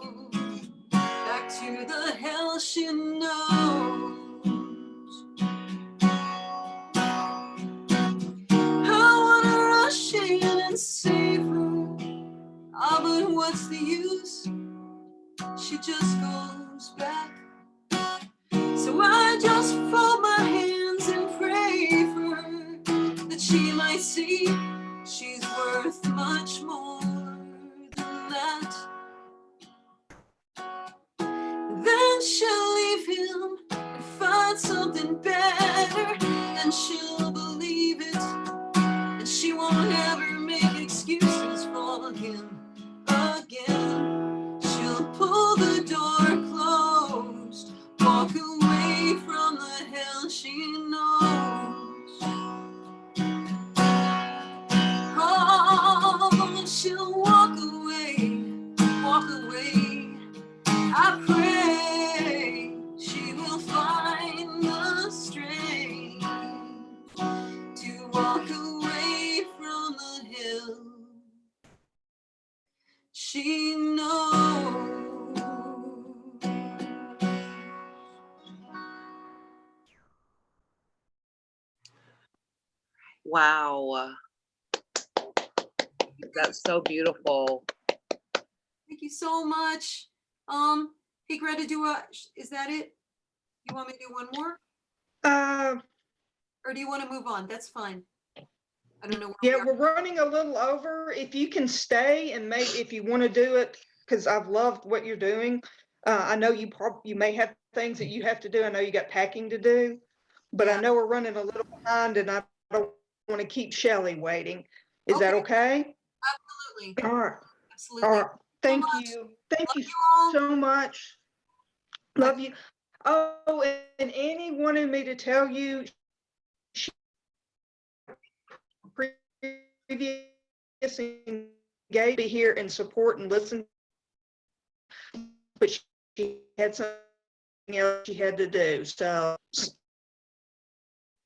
back to the hell she knows. I wanna rush in and save her. Ah, but what's the use? She just goes back. So I just fold my hands and pray for her, that she might see she's worth much more than that. Then she'll leave him and find something better, and she'll believe it, and she won't ever make excuses for him again. She'll pull the door closed, walk away from the hell she knows. Oh, she'll walk away, walk away. I pray she will find the strength to walk away from the hill she knows. Wow. That's so beautiful. Thank you so much. Hey Greta, is that it? You want me to do one more? Or do you want to move on? That's fine. I don't know. Yeah, we're running a little over. If you can stay and maybe if you want to do it, because I've loved what you're doing. I know you may have things that you have to do. I know you got packing to do, but I know we're running a little behind and I don't want to keep Cheley waiting. Is that okay? Absolutely. All right. Absolutely. All right. Thank much. you. Thank Love you you all. so much. Love you. Oh, and Annie wanted me to tell you she previous engaged be here and support and listen, but she had something else she had to do. So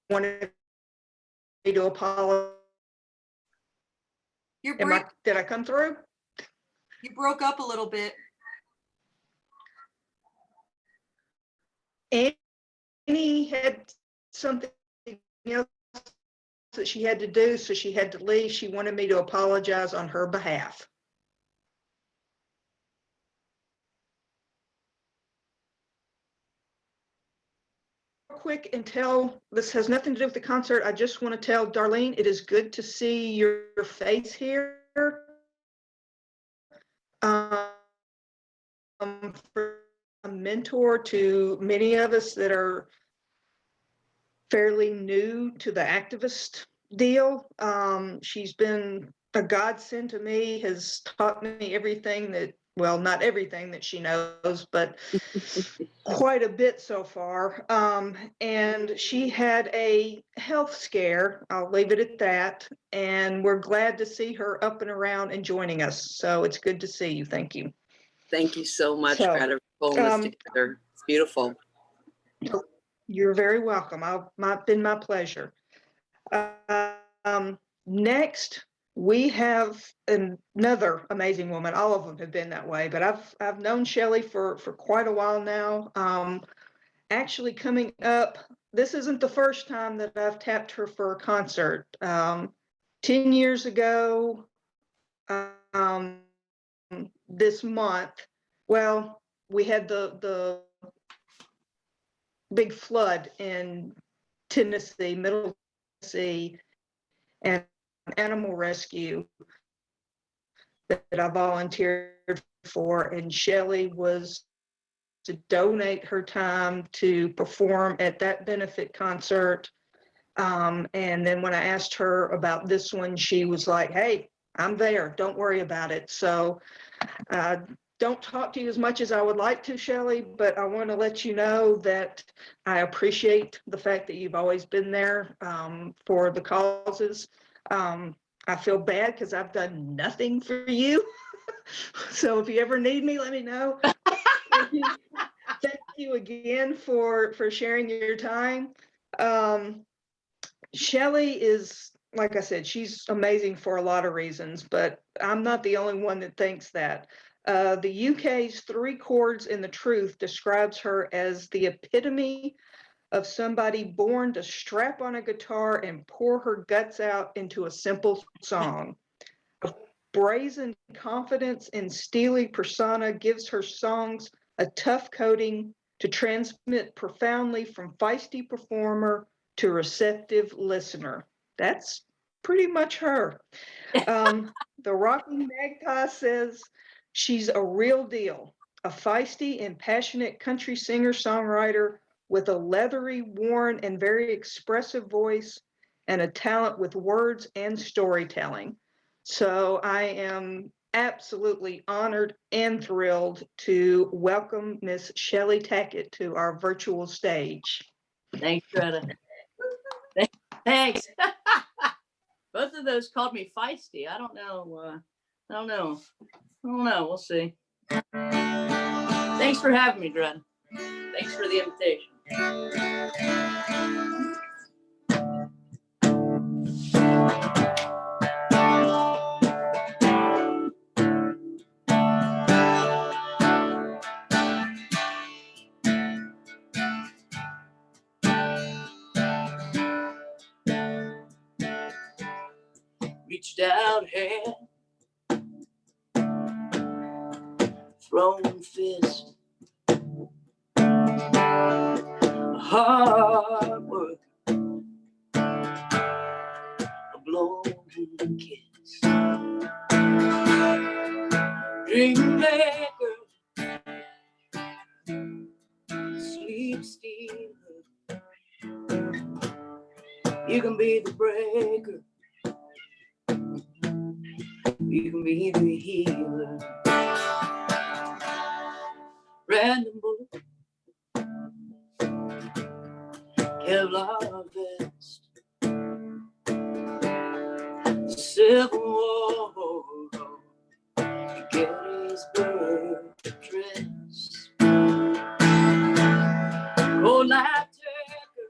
wanted me to apologize. Did I come through? You broke up a little bit. Annie had something else that she had to do, so she had to leave. She wanted me to apologize on her behalf. Quick and tell, this has nothing to do with the concert. I just want to tell Darlene, it is good to see your face here. For a mentor to many of us that are fairly new to the activist deal. She's been a godsend to me, has taught me everything that, well, not everything that she knows, but quite a bit so far. And she had a health scare, I'll leave it at that. And we're glad to see her up and around and joining us. So it's good to see you. Thank you. Thank you so much, Greta, for pulling this together. It's beautiful. You're very welcome. Been my pleasure. Next, we have another amazing woman. All of them have been that way, but I've known Cheley for quite a while now. Actually, coming up, this isn't the first time that I've tapped her for a concert. 10 years ago, this month, well, we had the big flood in Tennessee, Middle Tennessee, and animal rescue that I volunteered for, and Cheley was to donate her time to perform at that benefit concert. And then when I asked her about this one, she was like, hey, I'm there, don't worry about it. So don't talk to you as much as I would like to, Cheley, but I want to let you know that I appreciate the fact that you've always been there for the causes. I feel bad because I've done nothing for you. So if you ever need me, let me know. Thank you again for sharing your time. Cheley is, like I said, she's amazing for a lot of reasons, but I'm not the only one that thinks that. The UK's 3 Chords in the Truth describes her as the epitome of somebody born to strap on a guitar and pour her guts out into a simple song. A brazen confidence and steely persona gives her songs a tough coating to transmit profoundly from feisty performer to receptive listener. That's pretty much her. The Rocking Magpie says she's a real deal, a feisty and passionate country singer-songwriter with a leathery, worn, and very expressive voice and a talent with words and storytelling. So I am absolutely honored and thrilled to welcome Miss Cheley Tackett to our virtual stage. Thanks, Greta. Thanks. Both of those called me feisty. I don't know. We'll see. Thanks for having me, Greta. Thanks for the invitation. Reached out hand, grown fist, hard work, a blown kiss, dream maker, sleep stealer. You can be the breaker, you can be the healer. Random book, Kevlar vest, Civil War, Gettysburg dress, cold light taker,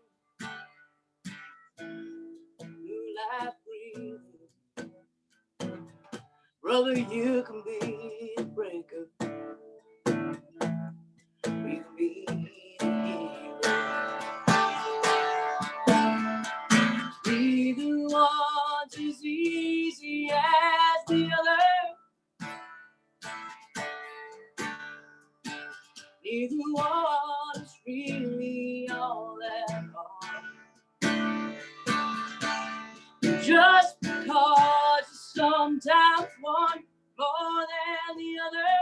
blue light breather. Brother, you can be the breaker, you can be the healer. Neither one's as easy as the other. Neither one is really all that hard. Just because you sometimes want more than the other,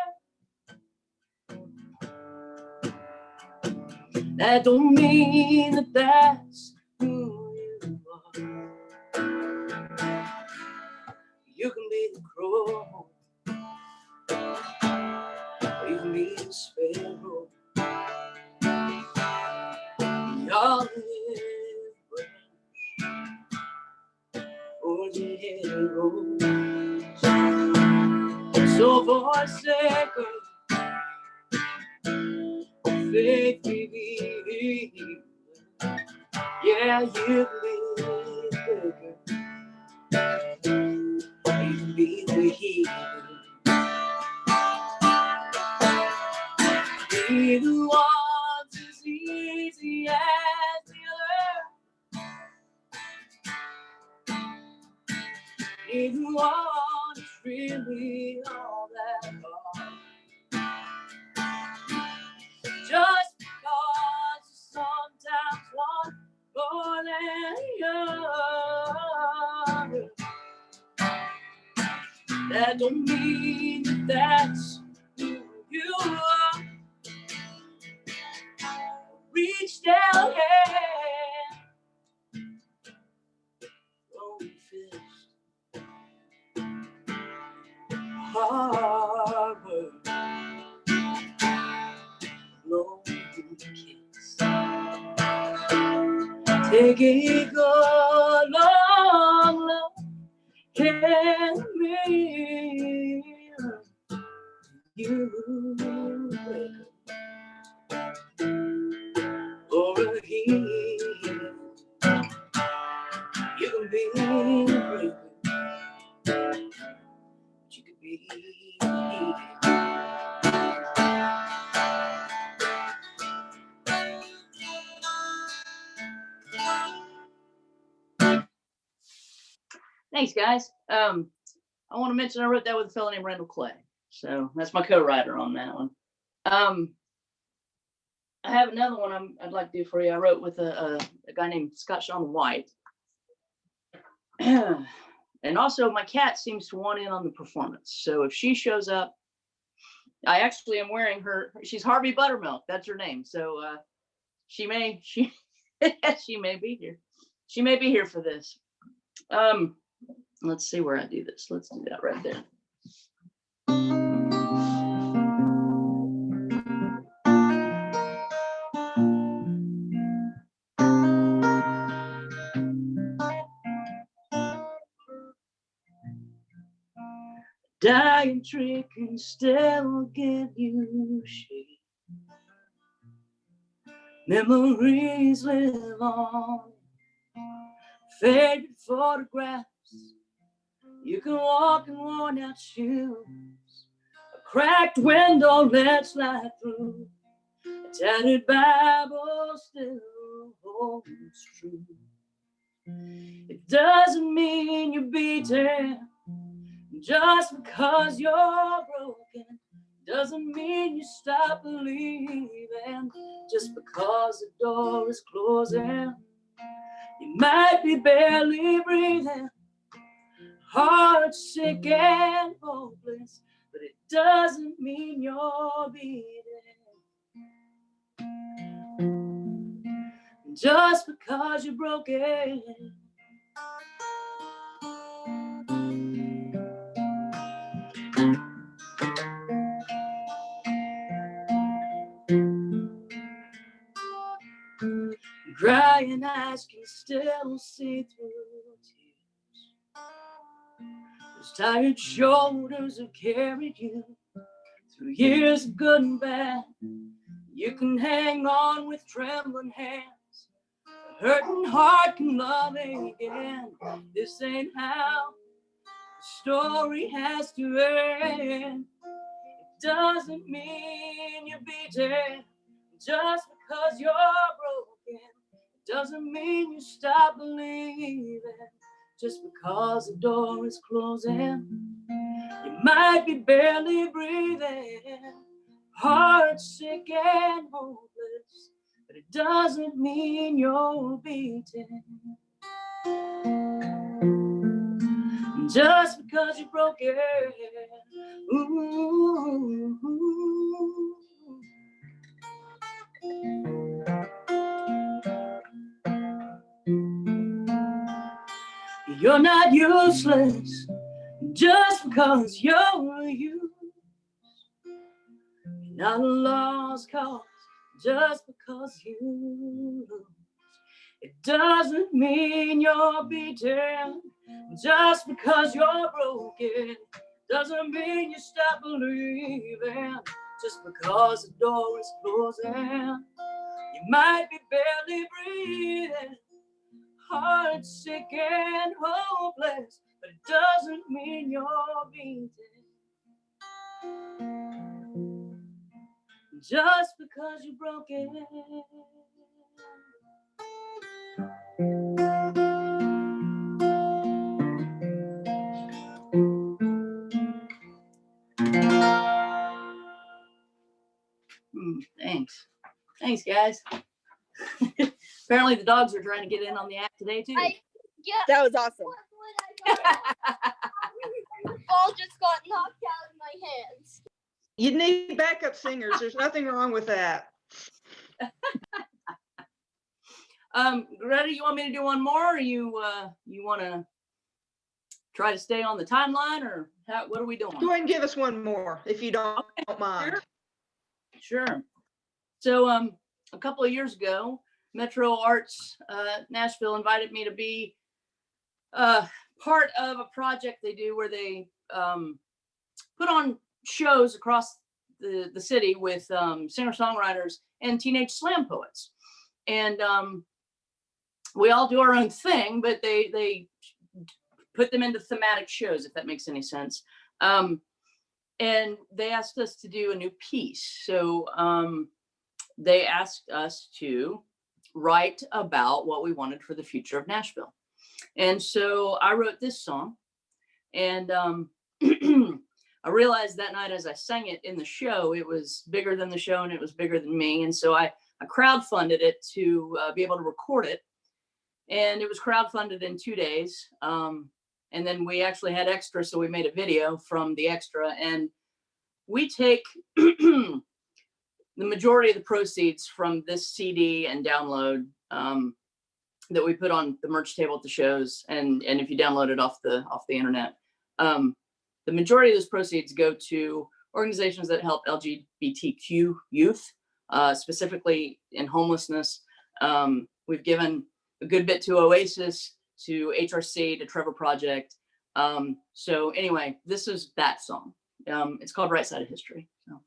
that don't mean that that's who you are. You can be the crow, you can be the sparrow, the olive branch, or the hero. So forsaken, faith revealed. Yeah, you can be the breaker, you can be the healer. Neither one's as easy as the other. Neither one is really all that hard. Just because you sometimes want more than the other, that don't mean that that's who you are. Reach down hand, own fist, hard work, long kiss. Take a good long look, can mirror you or a healer. You can be a breaker, you can be a healer. Thanks, guys. I want to mention I wrote that with a fellow named Randall Clay, so that's my co-writer on that one. I have another one I'd like to do for you. I wrote with a guy named Scott Sean White. And also my cat seems to want in on the performance. So if she shows up, I actually am wearing her, she's Harvey Buttermilk, that's her name. So she may be here. She may be here for this. Let's see where I do this. Let's do that right there. Dying trick can still give you shit. Memories live on. Faded photographs. You can walk in worn out shoes. A cracked window lets light through. A tattered Bible still holds true. It doesn't mean you're beaten just because you're broken. doesn't mean you stop believing. Just because the door is closing, you might be barely breathing, heart sick and hopeless, but it doesn't mean you're beating. Just because you're broken. Crying eyes can still see through tears. Those tired shoulders have carried you through years of good and bad. You can hang on with trembling hands. A hurting heart can love again. This ain't how the story has to end. It doesn't mean you're beaten just because you're broken. It doesn't mean you stop believing just because the door is closing. You might be barely breathing, heart sick and hopeless, but it doesn't mean you're beaten. Just because you're broken. Ooh. You're not useless just because you're you. You're not a lost cause just because you lose. It doesn't mean you're beaten just because you're broken. Doesn't mean you stop believing just because the door is closing. You might be barely breathing, heart sick and hopeless, but it doesn't mean you're beaten just because you're broken. Thanks, guys. Apparently the dogs are trying to get in on the act today too. That was awesome. The ball just got knocked out of my hands. You need backup singers. There's nothing wrong with that. Greta, you want me to do one more, or you want to try to stay on the timeline, or what are we doing? Go ahead and give us one more if you don't mind. Sure. So a couple of years ago, Metro Arts Nashville invited me to be part of a project they do where they put on shows across the city with singer-songwriters and teenage slam poets. And we all do our own thing, but they put them into thematic shows, if that makes any sense. And they asked us to do a new piece. So they asked us to write about what we wanted for the future of Nashville. And so I wrote this song, and I realized that night as I sang it in the show, it was bigger than the show and it was bigger than me. And so I crowdfunded it to be able to record it. And it was crowdfunded in 2 days. And then we actually had extra, so we made a video from the extra. And we take the majority of the proceeds from this CD and download that we put on the merch table at the shows, and if you download it off the internet, the majority of those proceeds go to organizations that help LGBTQ youth, specifically in homelessness. We've given a good bit to Oasis, to HRC, to Trevor Project. So anyway, this is that song. It's called Right Side of History. So.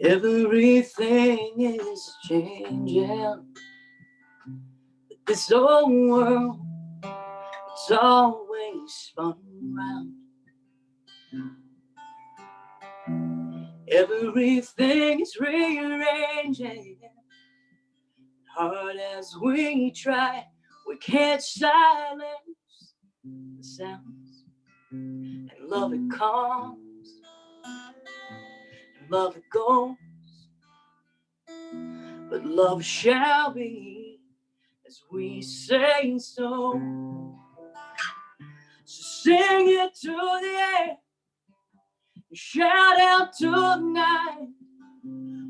Everything is changing. This old world, it's always spun around. Everything is rearranging. Hard as we try, we can't silence the sounds. And love it comes, and love it goes. But love shall be as we say so. So sing it to the air, and shout out to the night.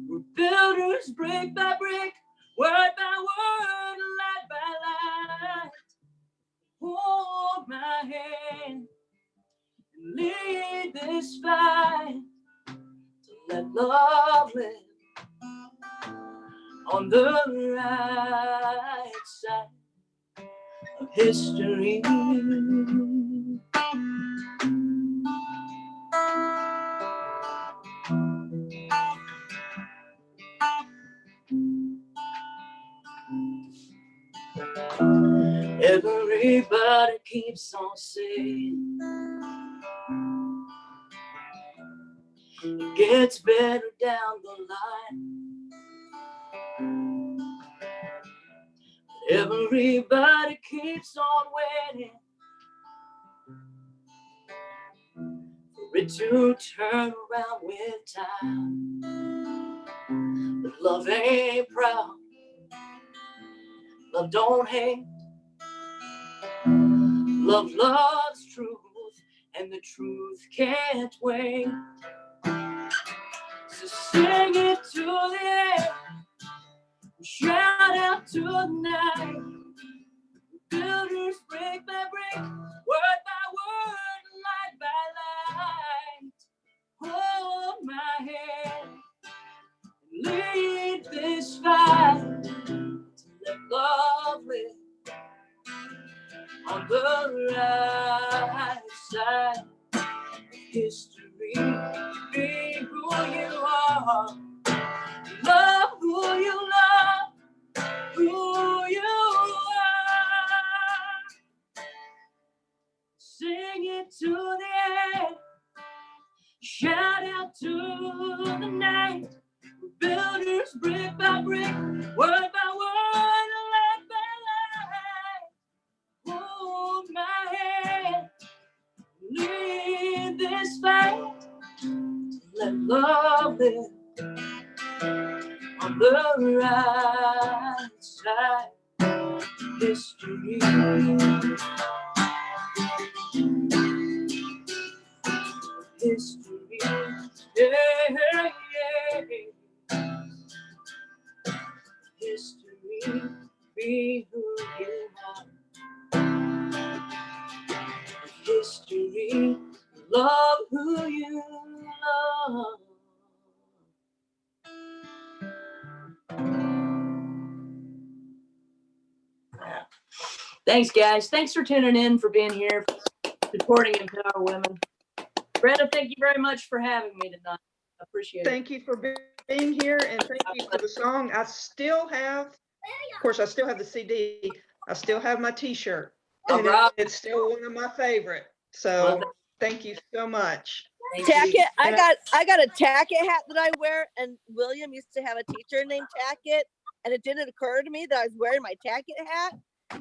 We're builders brick by brick, word by word, light by light. Hold my hand and lead this fight to let love live on the right side of history. Everybody keeps on saying it gets better down the line. Everybody keeps on waiting for it to turn around with time. But love ain't proud, love don't hate. Love loves truth, and the truth can't wait. So sing it to the air, shout out to the night. Builders brick by brick, word by word, light by light. Hold my hand, lead this fight to let love live on the right side of history. Be who you are, love who you love, who you are. Sing it to the air, shout out to the night. Builders brick by brick, word by word, light by light. Hold my hand, lead this fight to let love live on the right side of history. History, yeah, yeah. History, be who you are. History, love who you love. Thanks, guys. Thanks for tuning in, for being here, supporting Empower Women. Brenda, thank you very much for having me tonight. I appreciate it. Thank you for being here, and thank you for the song. I still have, of course, I still have the CD. I still have my T-shirt, and it's still one of my favorite. So thank you so much. Tackett, I got a Tackett hat that I wear, and William used to have a teacher named Tackett, and it didn't occur to me that I was wearing my Tackett hat,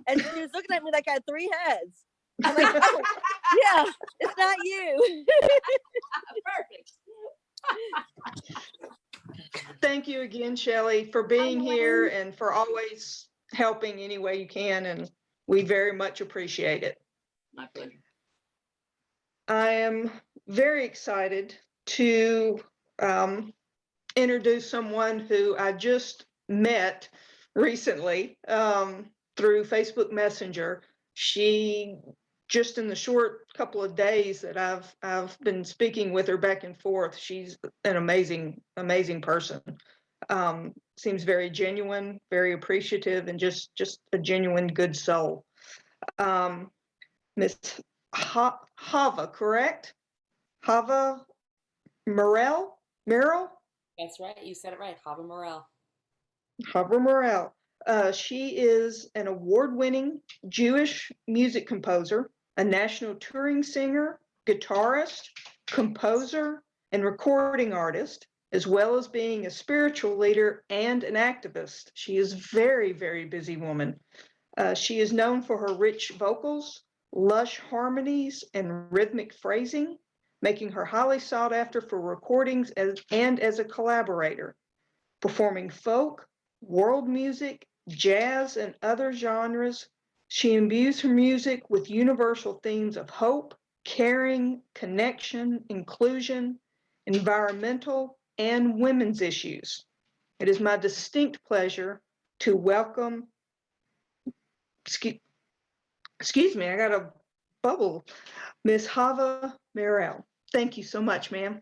and she was looking at me like I had 3 heads. I'm like, oh, yeah, it's not you. Perfect. Thank you again, Cheley, for being here and for always helping any way you can, and we very much appreciate it. My pleasure. I am very excited to introduce someone who I just met recently through Facebook Messenger. She, just in the short couple of days that I've been speaking with her back and forth, she's an amazing person. Seems very genuine, very appreciative, and just a genuine good soul. Miss Chava, correct? Chava Mirel? That's right. You said it right. Chava Mirel. Chava Mirel. She is an award-winning Jewish music composer, a national touring singer, guitarist, composer, and recording artist. As well as being a spiritual leader and an activist, she is a very, very busy woman. She is known for her rich vocals, lush harmonies, and rhythmic phrasing, making her highly sought after for recordings and as a collaborator, performing folk, world music, jazz, and other genres. She imbues her music with universal themes of hope, caring, connection, inclusion, environmental, and women's issues. It is my distinct pleasure to welcome, excuse me, I got a bubble, Miss Chava Mirel. Thank you so much, ma'am.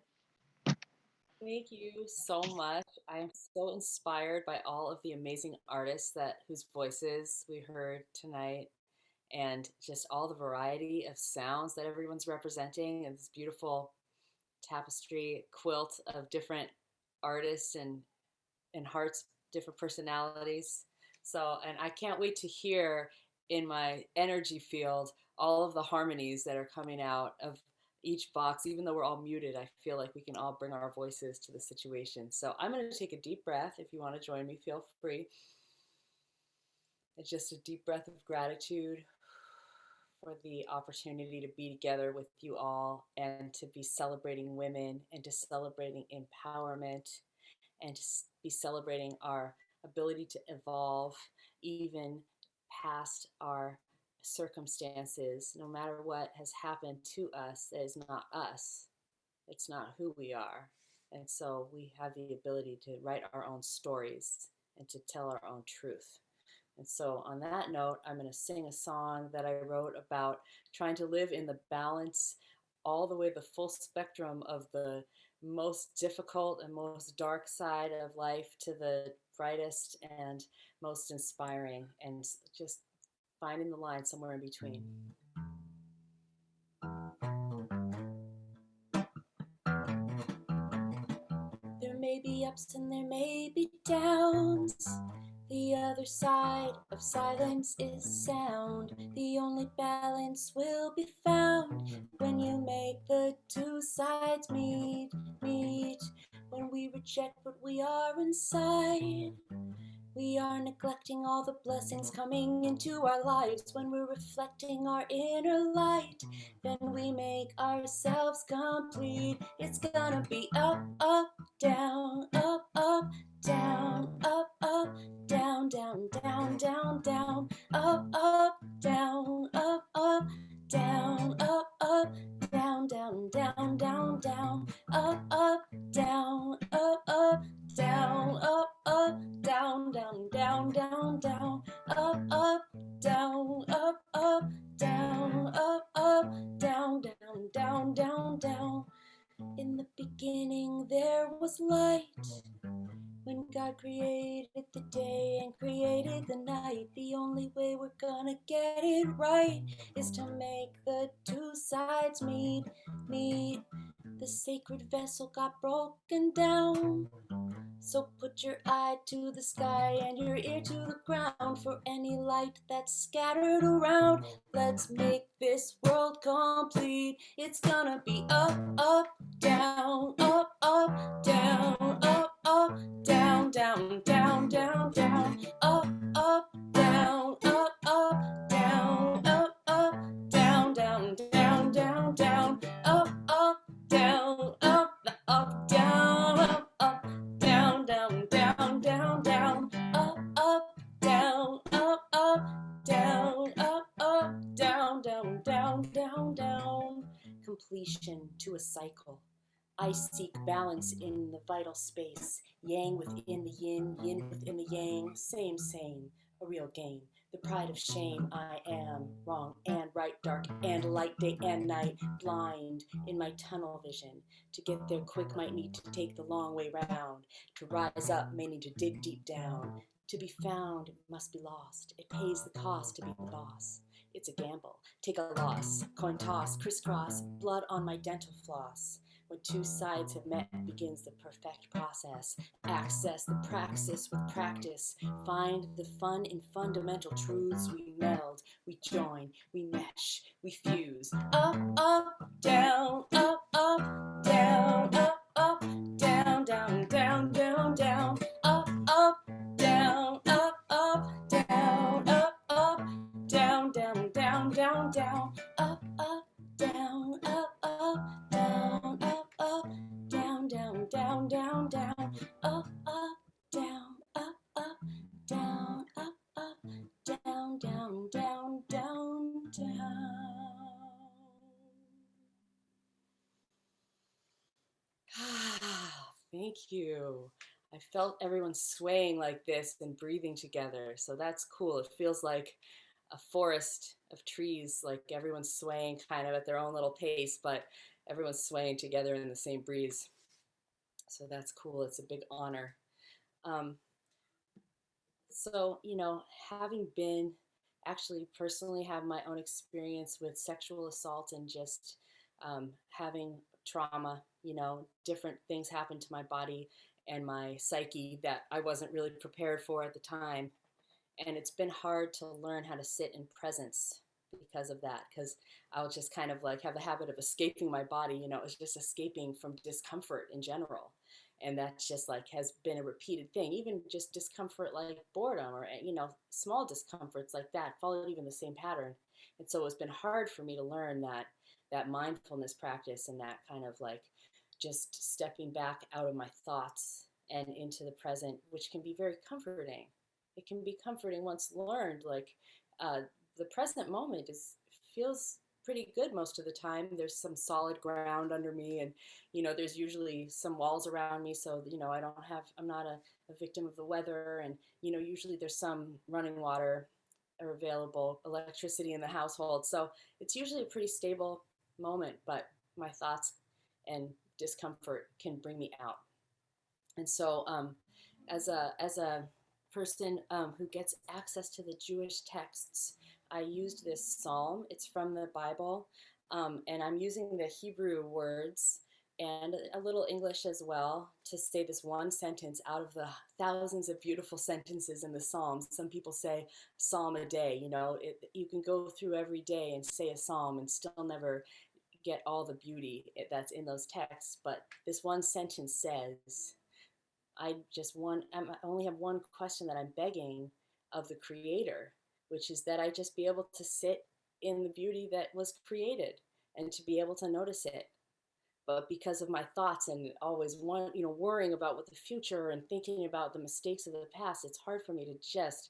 Thank you so much. I am so inspired by all of the amazing artists whose voices we heard tonight, and just all the variety of sounds that everyone's representing, and this beautiful tapestry quilt of different artists and hearts, different personalities. So, and I can't wait to hear in my energy field all of the harmonies that are coming out of each box. Even though we're all muted, I feel like we can all bring our voices to the situation. So I'm going to take a deep breath. If you want to join me, feel free. It's just a deep breath of gratitude for the opportunity to be together with you all and to be celebrating women and to celebrating empowerment and to be celebrating our ability to evolve even past our circumstances. No matter what has happened to us, that is not us. It's not who we are. And so we have the ability to write our own stories and to tell our own truth. And so on that note, I'm going to sing a song that I wrote about trying to live in the balance, all the way the full spectrum of the most difficult and most dark side of life to the brightest and most inspiring, and just finding the line somewhere in between. There may be ups and there may be downs. The other side of silence is sound. The only balance will be found when you make the two sides meet. When we reject what we are inside, we are neglecting all the blessings coming into our lives. When we're reflecting our inner light, then we make ourselves complete. It's gonna be up, up, down, up, up, down, up, up, down, down, down, down, down, up, up, down, up, up, down, up, up, down, down, down, down, down, up, up, down, up, up, down, up, up, down, down, down, down, down, up, up, down, up, up, down, up, up, down, down, down, down, down. In the beginning there was light. When God created the day and created the night, the only way we're gonna get it right is to make the two sides meet. The sacred vessel got broken down. So put your eye to the sky and your ear to the ground for any light that's scattered around. Let's make this world complete. It's gonna be up, up, down, up, up, down, up, up, down, down, down, down, down, up, up, down, up, up, down, up, up, down, down, down, down, down, up, up, down, up, up, down, up, up, down, down, down, down, down, up, up, down, up, up, down, up, up, down, down, down, down, down. Completion to a cycle. I seek balance in the vital space, yang within the yin, yin within the yang, same, a real game. The pride of shame, I am wrong and right, dark and light, day and night, blind in my tunnel vision. To get there quick might need to take the long way round. To rise up may need to dig deep down. To be found, it must be lost. It pays the cost to be the boss. It's a gamble, take a loss, coin toss, crisscross, blood on my dental floss. When two sides have met begins the perfect process. Access the praxis with practice. Find the fun in fundamental truths. We meld, we join, we mesh, we fuse. Up, up, down, up, up, down, up, up, down, down, Thank you. I felt everyone swaying like this and breathing together. So that's cool. It feels like a forest of trees, like everyone's swaying kind of at their own little pace, but everyone's swaying together in the same breeze. So that's cool. It's a big honor. So, you know, having been actually personally have my own experience with sexual assault and just having trauma, you know, different things happen to my body and my psyche that I wasn't really prepared for at the time. And it's been hard to learn how to sit in presence because of that, because I'll just kind of like have a habit of escaping my body, you know, it's just escaping from discomfort in general. And that's just like has been a repeated thing, even just discomfort like boredom or, you know, small discomforts like that followed even the same pattern. And so it's been hard for me to learn that mindfulness practice and that kind of like just stepping back out of my thoughts and into the present, which can be very comforting. It can be comforting once learned. Like the present moment feels pretty good most of the time. There's some solid ground under me, and you know, there's usually some walls around me, so you know, I'm not a victim of the weather, and you know, usually there's some running water or available electricity in the household. So it's usually a pretty stable moment, but my thoughts and discomfort can bring me out. And so as a person who gets access to the Jewish texts, I used this psalm. It's from the Bible, and I'm using the Hebrew words and a little English as well to say this one sentence out of the thousands of beautiful sentences in the Psalms. Some people say psalm a day. You know, you can go through every day and say a psalm and still never get all the beauty that's in those texts. But this one sentence says, I only have one question that I'm begging of the Creator, which is that I just be able to sit in the beauty that was created and to be able to notice it. But because of my thoughts and always worrying about what the future and thinking about the mistakes of the past, it's hard for me to just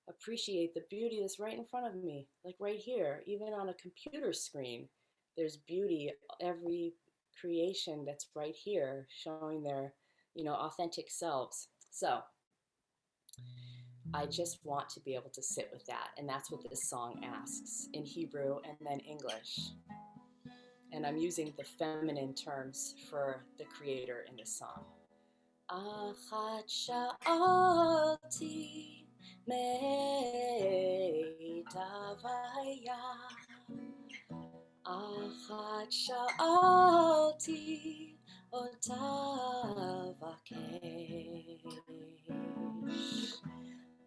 appreciate the beauty that's right in front of me, like right here, even on a computer screen. There's beauty, every creation that's right here showing their, you know, authentic selves. So I just want to be able to sit with that. And that's what this song asks in Hebrew and then English. And I'm using the feminine terms for the Creator in this song. Achat sha'alti me'tavaya. Achat sha'alti otavakesh.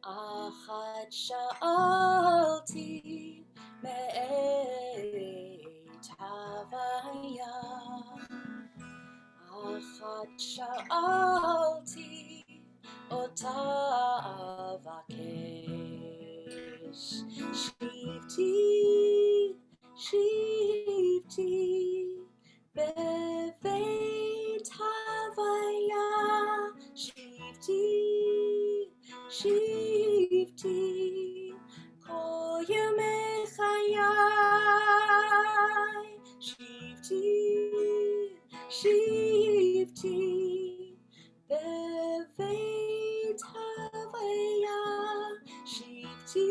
Achat sha'alti me'tavaya. Achat sha'alti otavakesh. Shivti beveit havaya. Shivti kol yemei chayai. Shivti beveit havaya. Shivti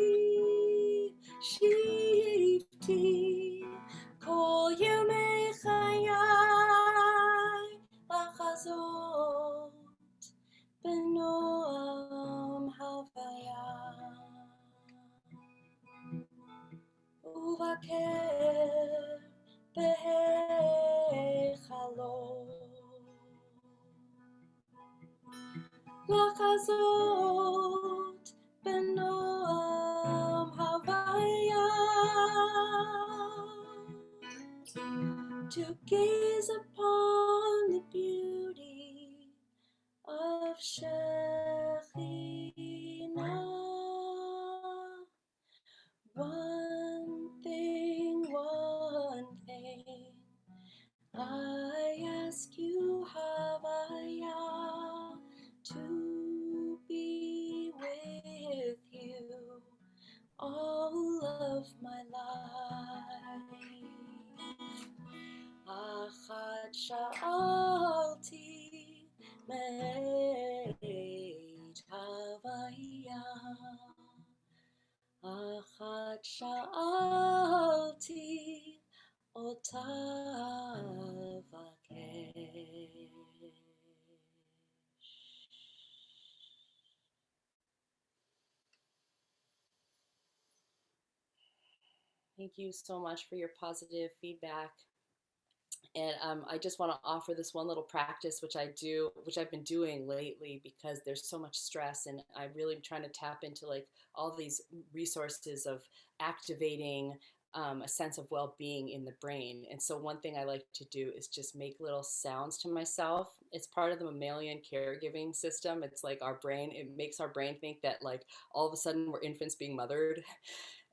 kol yemei chayai. Lachazot benoam havaya. Uvaker behechalot. Lachazot benoam havaya. To gaze upon the beauty of Shekhinah. One thing, I ask you, Havaya, to be with you all of my life. Achat sha'alti Tavakesh. Thank you so much for your positive feedback. And I just want to offer this one little practice, which I've been doing lately because there's so much stress, and I'm really trying to tap into like all these resources of activating a sense of well-being in the brain. And so one thing I like to do is just make little sounds to myself. It's part of the mammalian caregiving system. It's like our brain, it makes our brain think that like all of a sudden we're infants being mothered.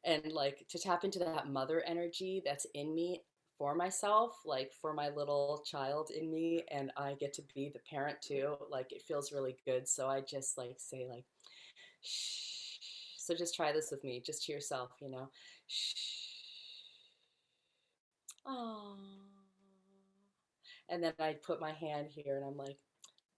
And like to tap into that mother energy that's in me for myself, like for my little child in me, and I get to be the parent too. Like it feels really good. So I just like say like, shh. So just try this with me, just to yourself, you know. Shh. Oh. And then I put my hand here and I'm like,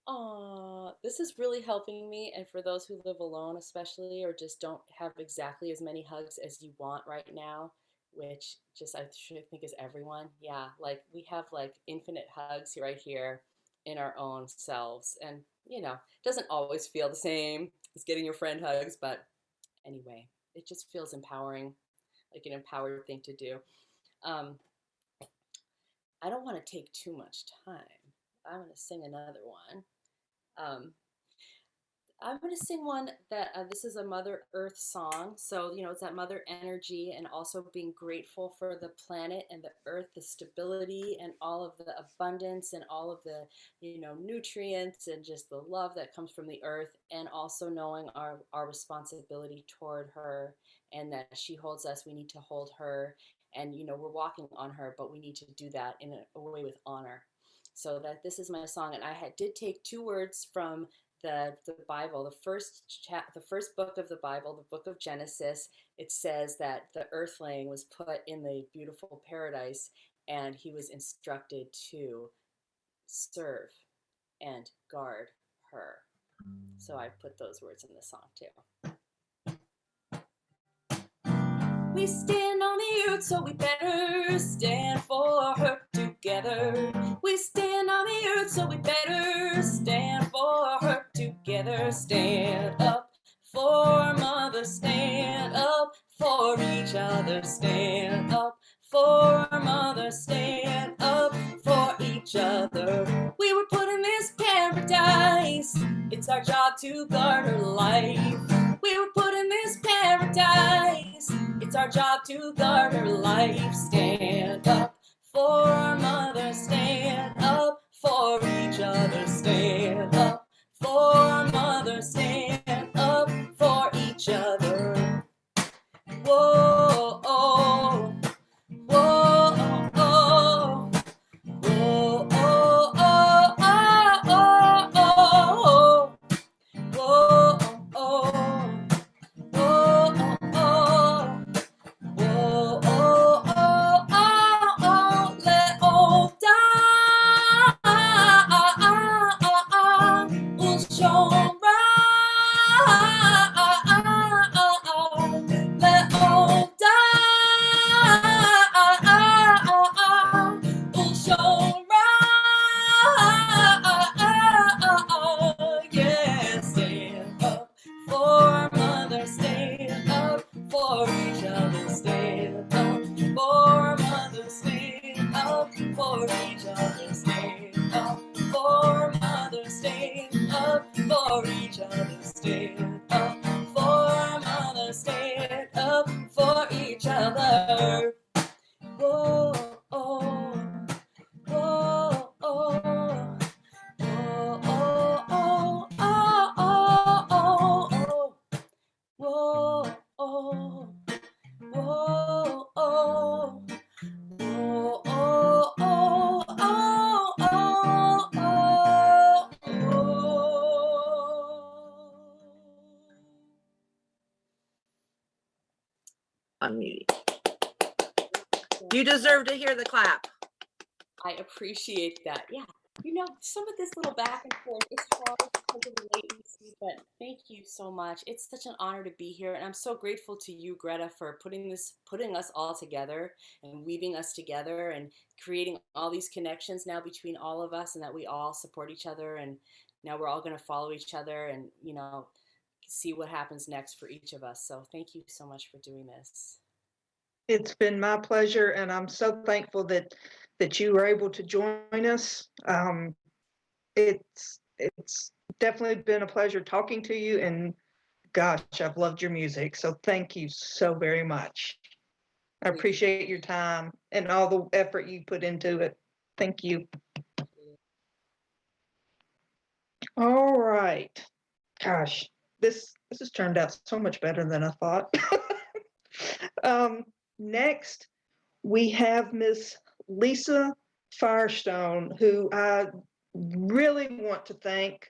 oh, this is really helping me. And for those who live alone, especially, or just don't have exactly as many hugs as you want right now, which just I should think is everyone. Yeah, like we have like infinite hugs right here in our own selves. And, you know, it doesn't always feel the same as getting your friend hugs, but anyway, it just feels empowering, like an empowered thing to do. I don't want to take too much time. I'm going to sing another one. I'm going to sing one that this is a Mother Earth song. So, you know, it's that mother energy and also being grateful for the planet and the earth, the stability and all of the abundance and all of the, you know, nutrients and just the love that comes from the earth, and also knowing our responsibility toward her and that she holds us. We need to hold her, and, you know, we're walking on her, but we need to do that in a way with honor. So that this is my song, and I did take 2 words from the Bible, the first book of the Bible, the book of Genesis. It says that the earthling was put in the beautiful paradise, and he was instructed to serve and guard her. So I put those words in the song too. We stand on the earth, so we better stand for her together. We stand on the earth, so we better stand for her together. Stand up for mother, stand up for each other. Stand up for mother, stand up for each other. We were put in this paradise, it's our job to guard her life. We were put in this paradise, it's our job to guard her life. Stand up for mother, stand up for each other. Stand up for mother, stand up for each other. Whoa, oh, whoa, oh, oh, whoa, oh, oh, oh, oh, oh, whoa, oh, oh. Oh, oh, oh, whoa, oh, oh, oh, oh, let all die, will show right, let all die, will show right, yeah, stand up for mother, stand up for each other. Stand up for mother, stand up for each other. Stand up for mother, stand up for each other. Stand up for mother, stand up for each other. Whoa, oh, whoa, oh. Oh, oh, oh, oh, oh, oh, oh. Whoa, oh, whoa, oh, whoa, oh, oh, oh, oh, oh. Unmuted. You deserve to hear the clap. I appreciate that. Yeah. You know, some of this little back and forth is hard because of the latency, But thank you so much. It's such an honor to be here, and I'm so grateful to you, Greta, for putting us all together and weaving us together and creating all these connections now between all of us, and that we all support each other, and now we're all going to follow each other and, you know, see what happens next for each of us. So thank you so much for doing this. It's been my pleasure, and I'm so thankful that you were able to join us. It's definitely been a pleasure talking to you, and gosh, I've loved your music. So thank you so very much. I appreciate your time and all the effort you put into it. Thank you. All right. Gosh, this has turned out so much better than I thought. Next, we have Miss Lisa Firestone, who I really want to thank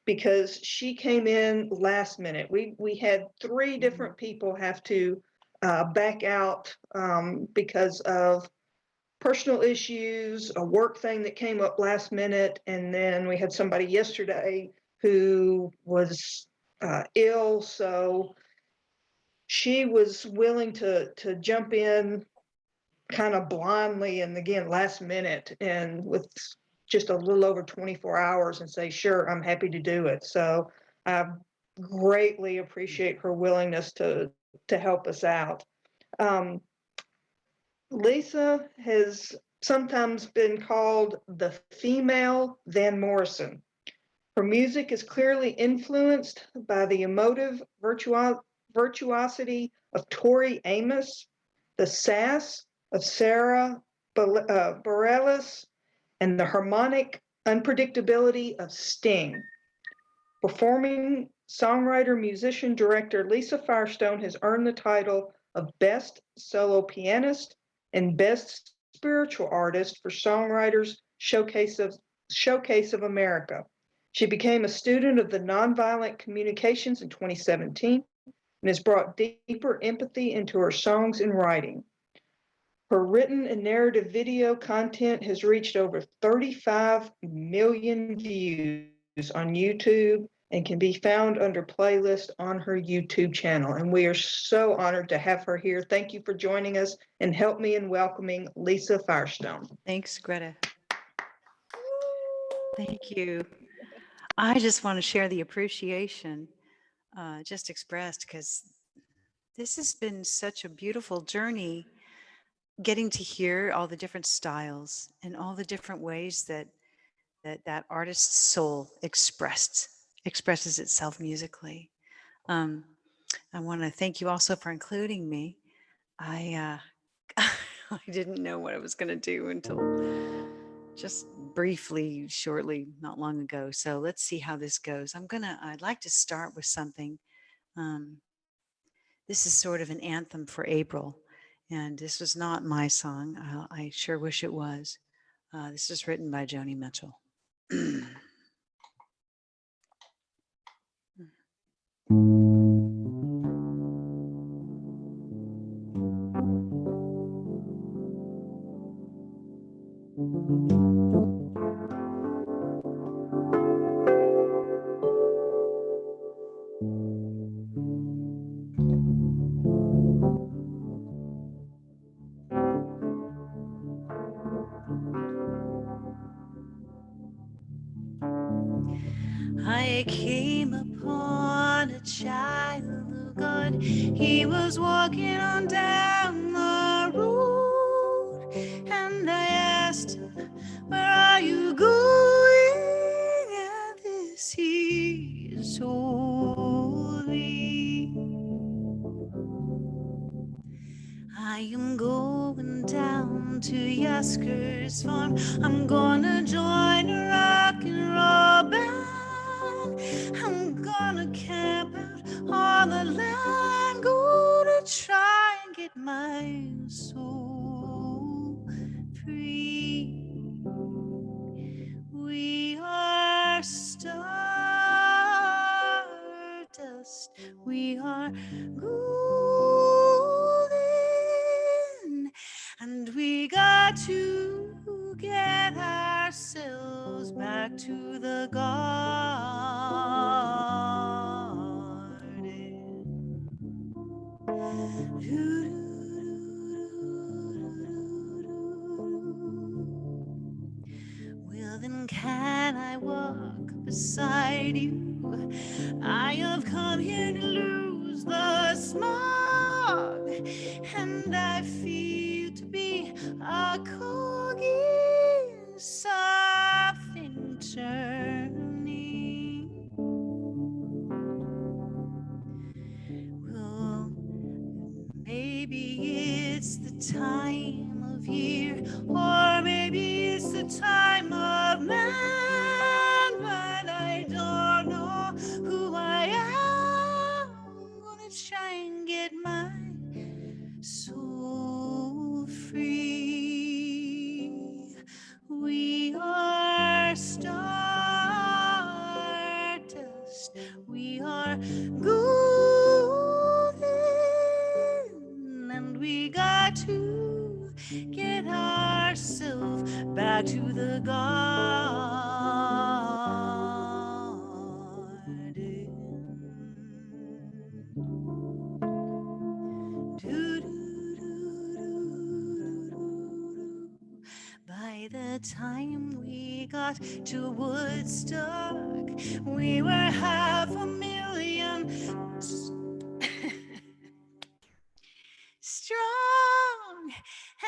because she came in last minute. We had 3 different people have to back out because of personal issues, a work thing that came up last minute, and then we had somebody yesterday who was ill, so she was willing to jump in kind of blindly and again last minute and with just a little over 24 hours and say, sure, I'm happy to do it. So I greatly appreciate her willingness to help us out. Lisa has sometimes been called the female Van Morrison. Her music is clearly influenced by the emotive virtuosity of Tori Amos, the sass of Sarah Bareilles, and the harmonic unpredictability of Sting. Performing songwriter, musician, director Lisa Firestone has earned the title of Best Solo Pianist and Best Spiritual Artist for Songwriters Showcase of America. She became a student of the nonviolent communications in 2017 and has brought deeper empathy into her songs and writing. Her written and narrative video content has reached over 35 million views on YouTube and can be found under playlist on her YouTube channel. And we are so honored to have her here. Thank you for joining us, and help me in welcoming Lisa Firestone. Thanks, Greta. Thank you. I just want to share the appreciation just expressed, because this has been such a beautiful journey, getting to hear all the different styles and all the different ways that artist's soul expresses itself musically. I want to thank you also for including me. I didn't know what I was going to do until just briefly, shortly, not long ago. So let's see how this goes. I'd like to start with something. This is sort of an anthem for April, and this was not my song. I sure wish it was. This is written by Joni Mitchell. I came upon a child of God. He was walking on down the road, and I asked him, where are you going? And this he told me, I am going down to Yasker's farm. I'm gonna join a rock and roll band. I'm gonna camp out on the land, gonna try and get my soul free. We are stardust, we are golden, and we got to get ourselves back to the garden. have come here to lose the smog, and I feel to be a cog in something turning. Well, maybe it's the time of year, or maybe it's the time of man, but I don't know who I am. I'm gonna try and get my soul free. We are stardust, we are golden, and we got to get ourselves back to the garden. By the time we got to Woodstock, we were 500,000 strong,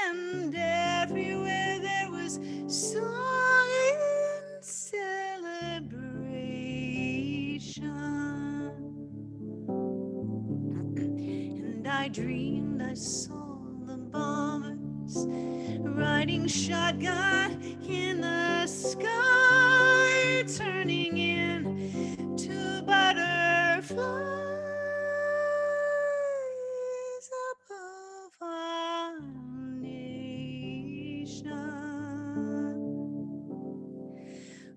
and everywhere there was song and celebration. And I dreamed I saw the bombers riding shotgun in the sky, turning into butterflies above our nation.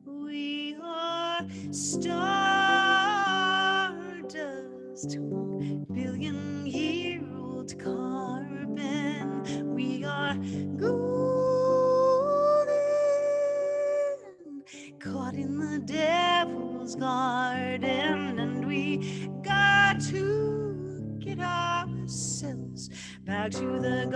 We are stardust, 1 billion-year-old carbon. We are golden, caught in the devil's garden, and we got to get ourselves back to the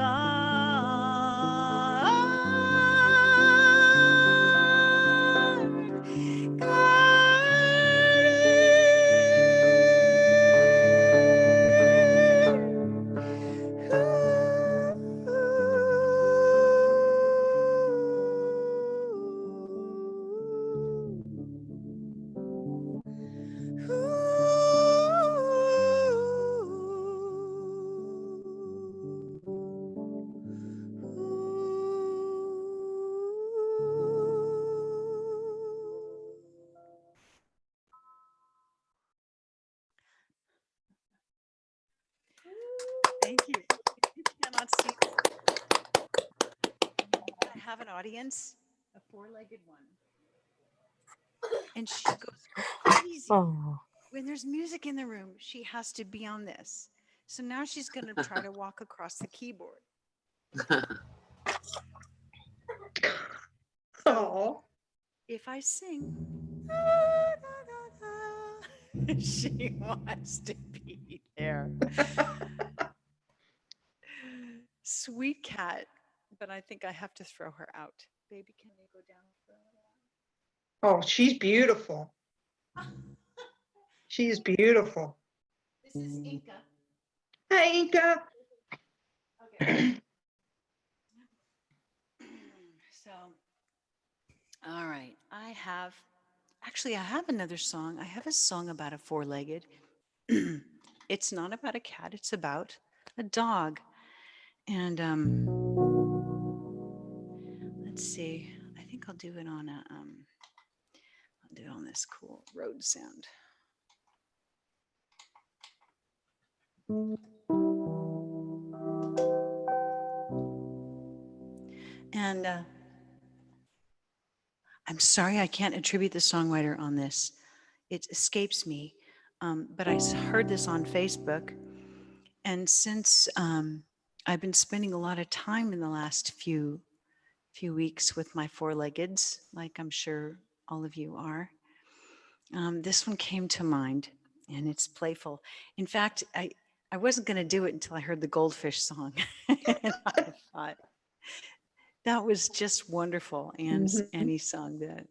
Thank you. You cannot see. I have an audience, a 4-legged one, and she goes crazy. Oh. When there's music in the room, she has to be on this. So now she's going to try to walk across the keyboard. Oh. If I sing, she wants to be there. Sweet cat, but I think I have to throw her out. Baby, can you go down for a little Oh, she's beautiful. She's beautiful. This is Inca. Hi, Inca. Okay. So, all right. I have another song. I have a song about a 4-legged. It's not about a cat. It's about a dog. And let's see. I think I'll do it on I'll do it on this cool road sound. And I'm sorry I can't attribute the songwriter on this. It escapes me. But I heard this on Facebook. And since I've been spending a lot of time in the last few weeks with my 4-leggeds, like I'm sure all of you are, this one came to mind, and it's playful. In fact, I wasn't going to do it until I heard the Goldfish song. And I thought, that was just wonderful. Annie's song that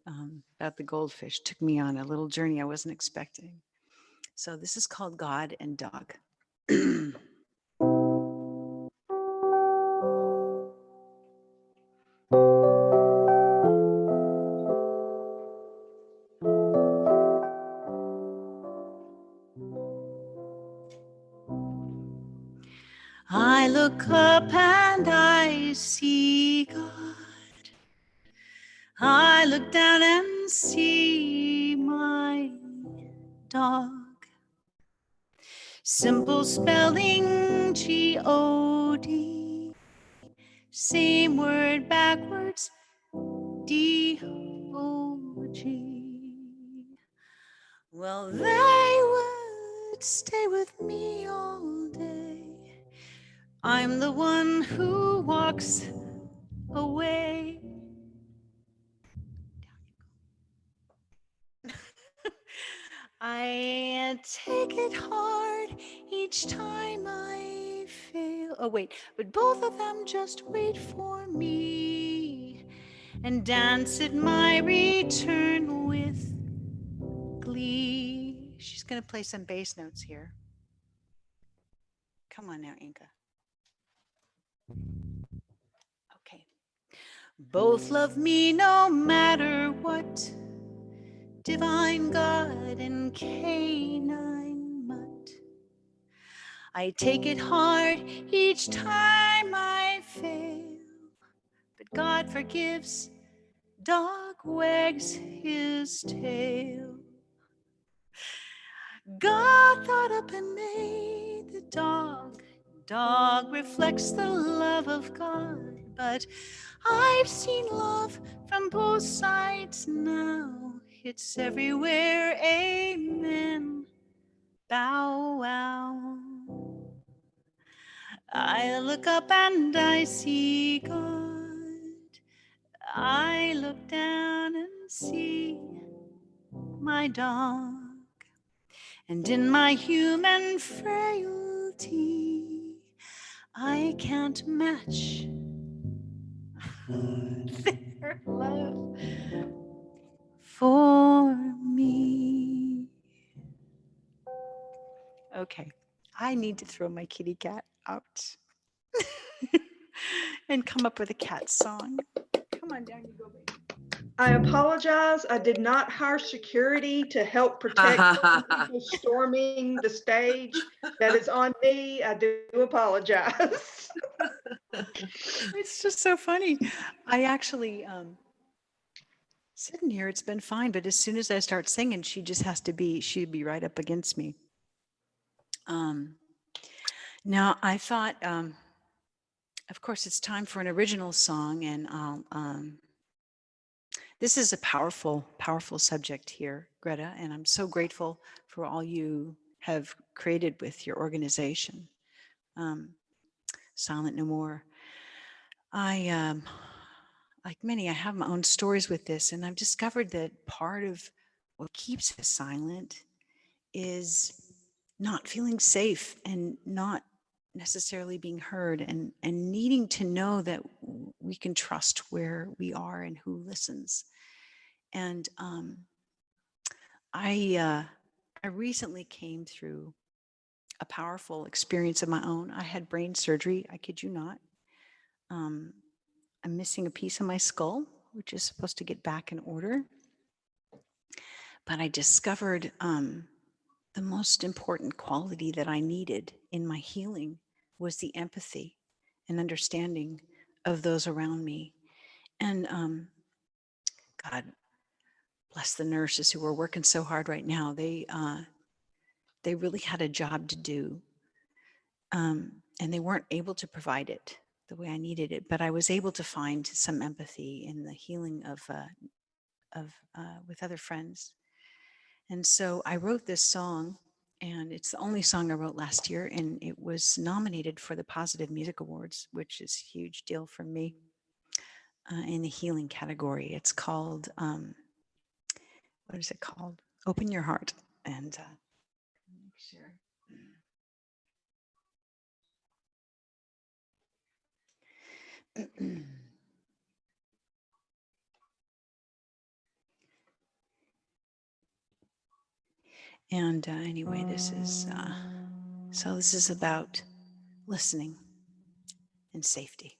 about the goldfish took me on a little journey I wasn't expecting. So this is called God and Dog. I look up and I see God. I look down and see my dog. Simple spelling G-O-D. Same word backwards D-O-G. Well, they would stay with me all day. I'm the one who walks away. I take it hard each time I fail. Oh, wait, but both of them just wait for me and dance at my return with glee. She's going to play some bass notes here. Come on now, Inka. Okay. Both love me no matter what. Divine God and canine mutt. I take it hard each time I fail, but God forgives, dog wags his tail. God thought up and made the dog. Dog reflects the love of God, but I've seen love from both sides now. It's everywhere, amen, bow wow. I look up and I see God. I look down and see my dog. And in my human frailty, I can't match their love for me. Okay, I need to throw my kitty cat out and come up with a cat song. Come on, down you go, baby. I apologize. I did not hire security to help protect people storming the stage. That is on me. I do apologize. It's just so funny. I actually, sitting here, it's been fine, but as soon as I start singing, she just has to be, she'd be right up against me. Now I thought, of course, it's time for an original song, and this is a powerful, powerful subject here, Greta, and I'm so grateful for all you have created with your organization, Silent No More. I, like many, I have my own stories with this, and I've discovered that part of what keeps us silent is not feeling safe and not necessarily being heard, and needing to know that we can trust where we are and who listens. And I recently came through a powerful experience of my own. I had brain surgery, I kid you not. I'm missing a piece of my skull, which is supposed to get back in order. But I discovered the most important quality that I needed in my healing was the empathy and understanding of those around me. And God bless the nurses who are working so hard right now. They really had a job to do, and they weren't able to provide it the way I needed it. But I was able to find some empathy in the healing of with other friends. And so I wrote this song, and it's the only song I wrote last year, and it was nominated for the Positive Music Awards, which is a huge deal for me, in the healing category. It's called, what is it called? Open Your Heart. And make sure. And anyway, this is about listening and safety.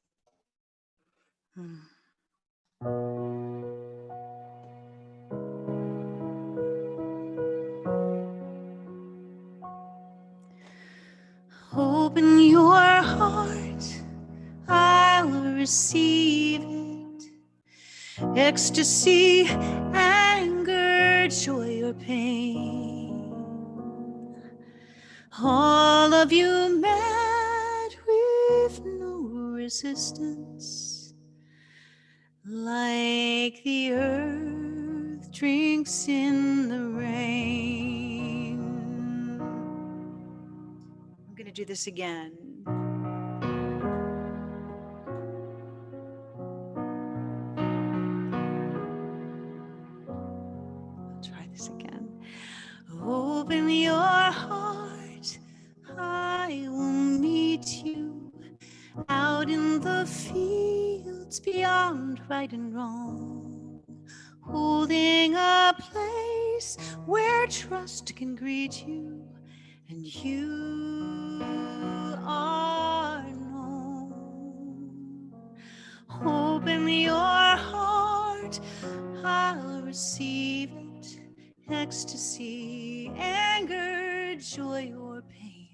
Open your heart, I'll receive it. Ecstasy, anger, joy, or pain. All of you mad with no resistance, like the earth drinks in the rain. I'm going to do this again. I'll try this again. Open your heart, I will meet you out in the fields beyond right and wrong, holding a place where trust can greet you and you are known. Open your heart, I'll receive it. Ecstasy, anger, joy, or pain.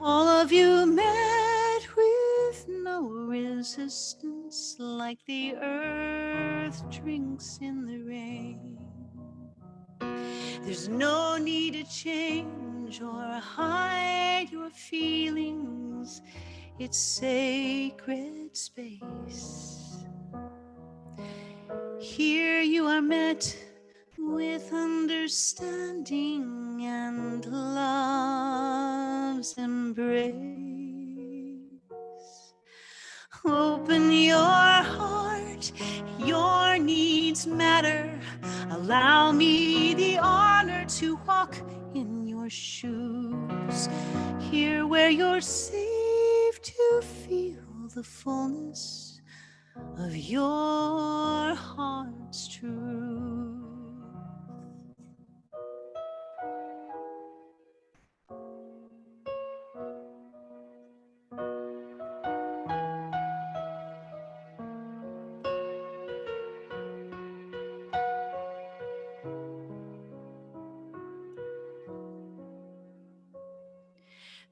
All of you met with no resistance, like the earth drinks in the rain. There's no need to change or hide your feelings. It's sacred space. Here you are met with understanding and love's embrace. Open your heart, your needs matter. Allow me the honor to walk in your shoes. Here where you're safe to feel the fullness of your heart's truth.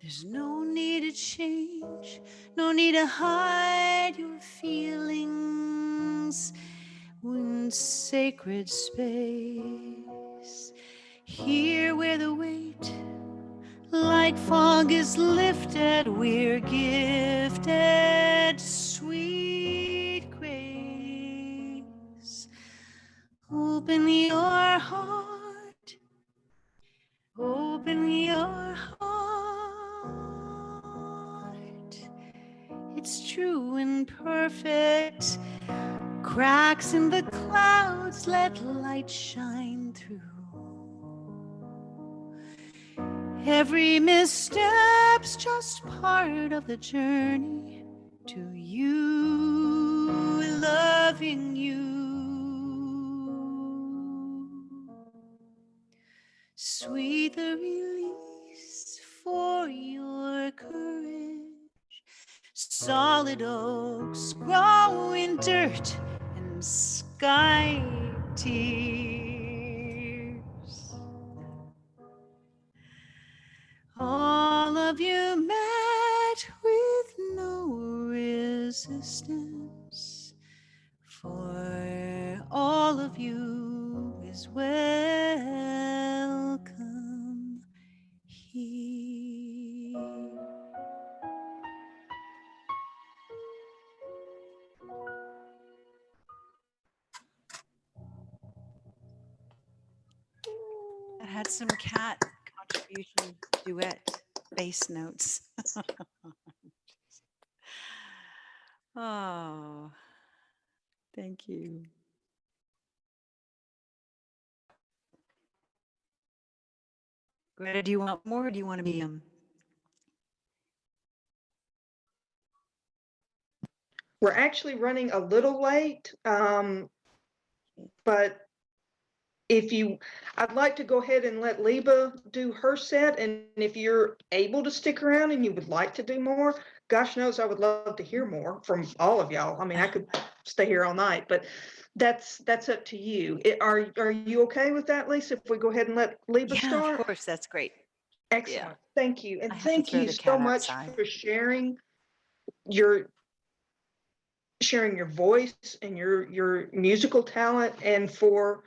There's no need to change, no need to hide your feelings in sacred space. Here where the weight like fog is lifted, we're gifted sweet grace. Open your heart, open your heart. It's true and perfect. Cracks in the clouds, let light shine through. Every misstep's just part of the journey to you, loving you. Sweet the release for your courage. Solid oaks grow in dirt and sky tears. All of you met with no resistance, for all of you is welcome here. I had some cat contribution duet bass notes. Oh, thank you. Greta, do you want more or do you want to be We're actually running a little late, but I'd like to go ahead and let Leba do her set. And if you're able to stick around and you would like to do more, gosh knows I would love to hear more from all of y'all. I mean, I could stay here all night, but that's up to you. Are you okay with that, Lisa? If we go ahead and let Leba start? Of course, that's great. Excellent. Thank you. And I have to thank throw you the so cat much outside. for sharing your voice and your musical talent, and for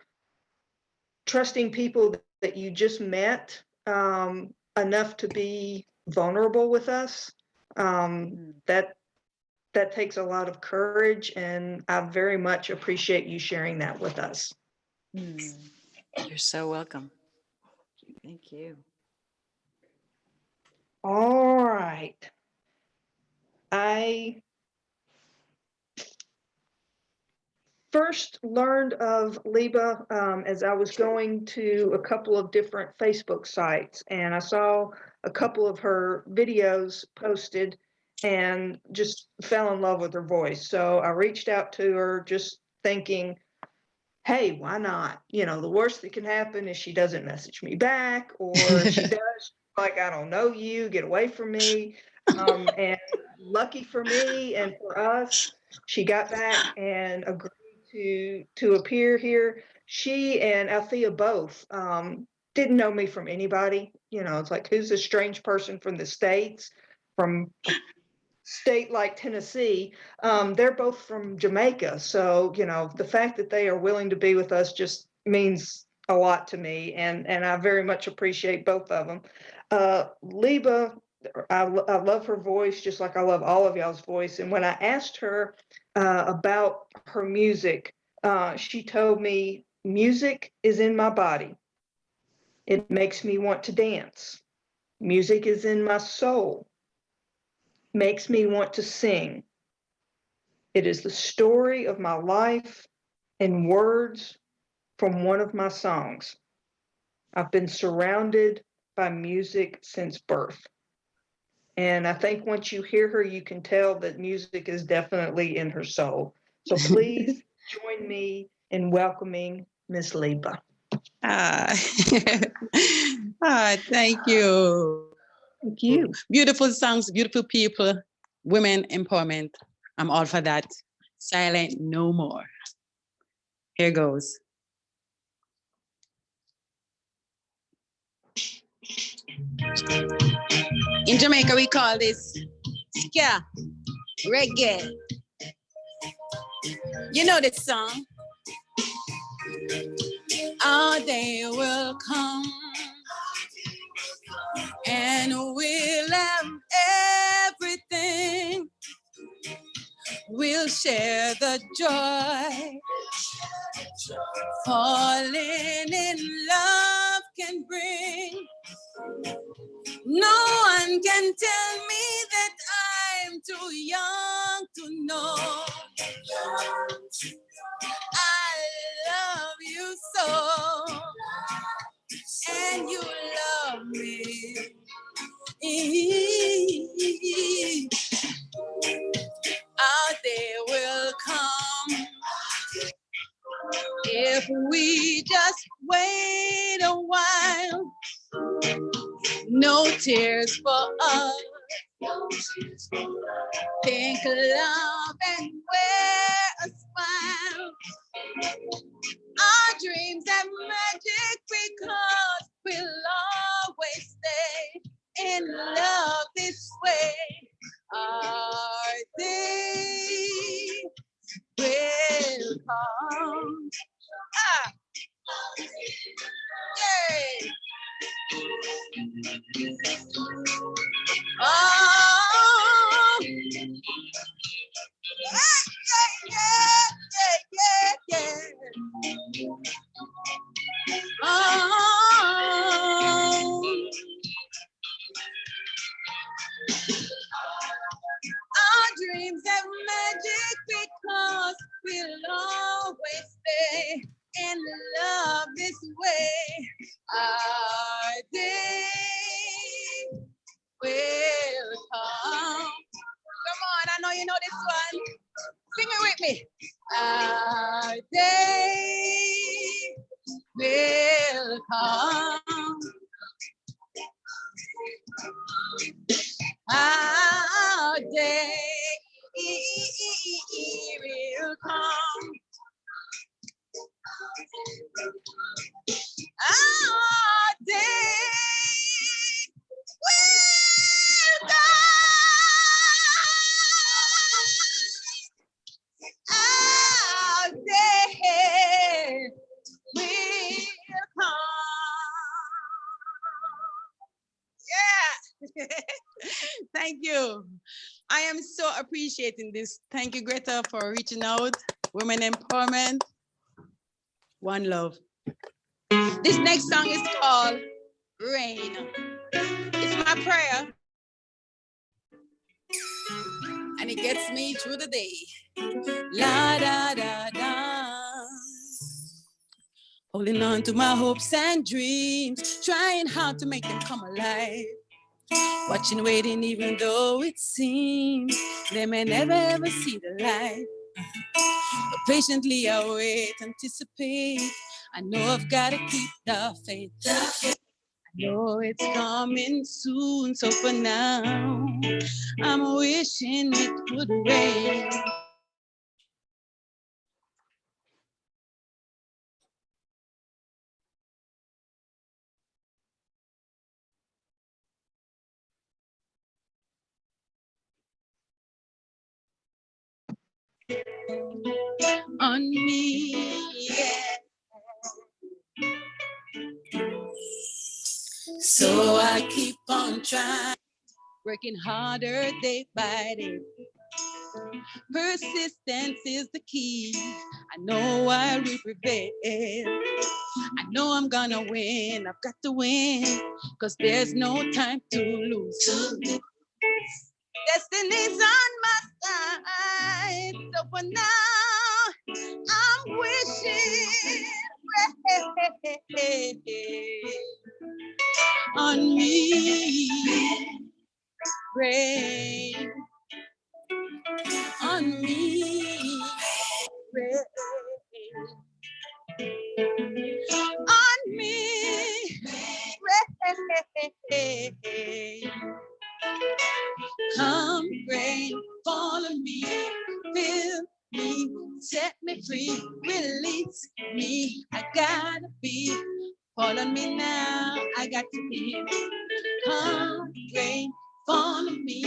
trusting people that you just met enough to be vulnerable with us. That takes a lot of courage, and I very much appreciate you sharing that with us. You're so welcome. Thank you. All right. I first learned of Leba as I was going to a couple of different Facebook sites, and I saw a couple of her videos posted and just fell in love with her voice. So I reached out to her just thinking, hey, why not? You know, the worst that can happen is she doesn't message me back, or if she does, like, I don't know you, get away from me. And lucky for me and for us, she got back and agreed to appear here. She and Althea both didn't know me from anybody. You know, it's like, who's a strange person from the States, from state like Tennessee? They're both from Jamaica. So, you know, the fact that they are willing to be with us just means a lot to me. And I very much appreciate both of them. Leba, I love her voice, just like I love all of y'all's voice. And when I asked her about her music, she told me, music is in my body. It makes me want to dance. Music is in my soul. Makes me want to sing. It is the story of my life in words from one of my songs. I've been surrounded by music since birth. And I think once you hear her, you can tell that music is definitely in her soul. So please join me in welcoming Miss Leba. Thank you. Thank you. Beautiful songs, beautiful people, women empowerment. I'm all for that. Silent no more. Here goes. In Jamaica, we call this ska, reggae. You know this song? Our day will come and we'll have everything. We'll share the joy. Falling in love can bring. No one can tell me that I'm too young to know. I love you so, and you love me. Our day will come if we just wait a while. No tears for us. Think love and wear a smile. Our dreams have magic because we'll always stay in love this way. Our day will come. Yay! Oh, yeah. Oh, our dreams have magic because we'll always stay in love this way. Our day will come. Come on, I know you know this one. Sing it with me. Our day will our day will come. Our day will come. Our day will come. Yeah. Thank you. I am so appreciating this. Thank you, Greta, for reaching out. Women empowerment. One love. This next song is called Rain. It's my prayer. And it gets me through the day. La da da da. Holding on to my hopes and dreams, trying hard to make them come alive. Watching, waiting, even though it seems they may never ever see the light. But patiently I wait, anticipate. I know I've got to keep the faith. I know it's coming soon, so for now, I'm wishing it would rain. On me, yeah. So I keep on trying, working harder day by day. Persistence is the key. I know I will prevail. I know I'm gonna win. I've got to win, 'cause there's no time to lose. Destiny's on my side. So for now, I'm wishing on me. Rain on me. Rain on me. Rain. Come rain, fall on me, fill me, set me free, release me. I gotta be, fall on me now, I got to be. Come rain, fall on me,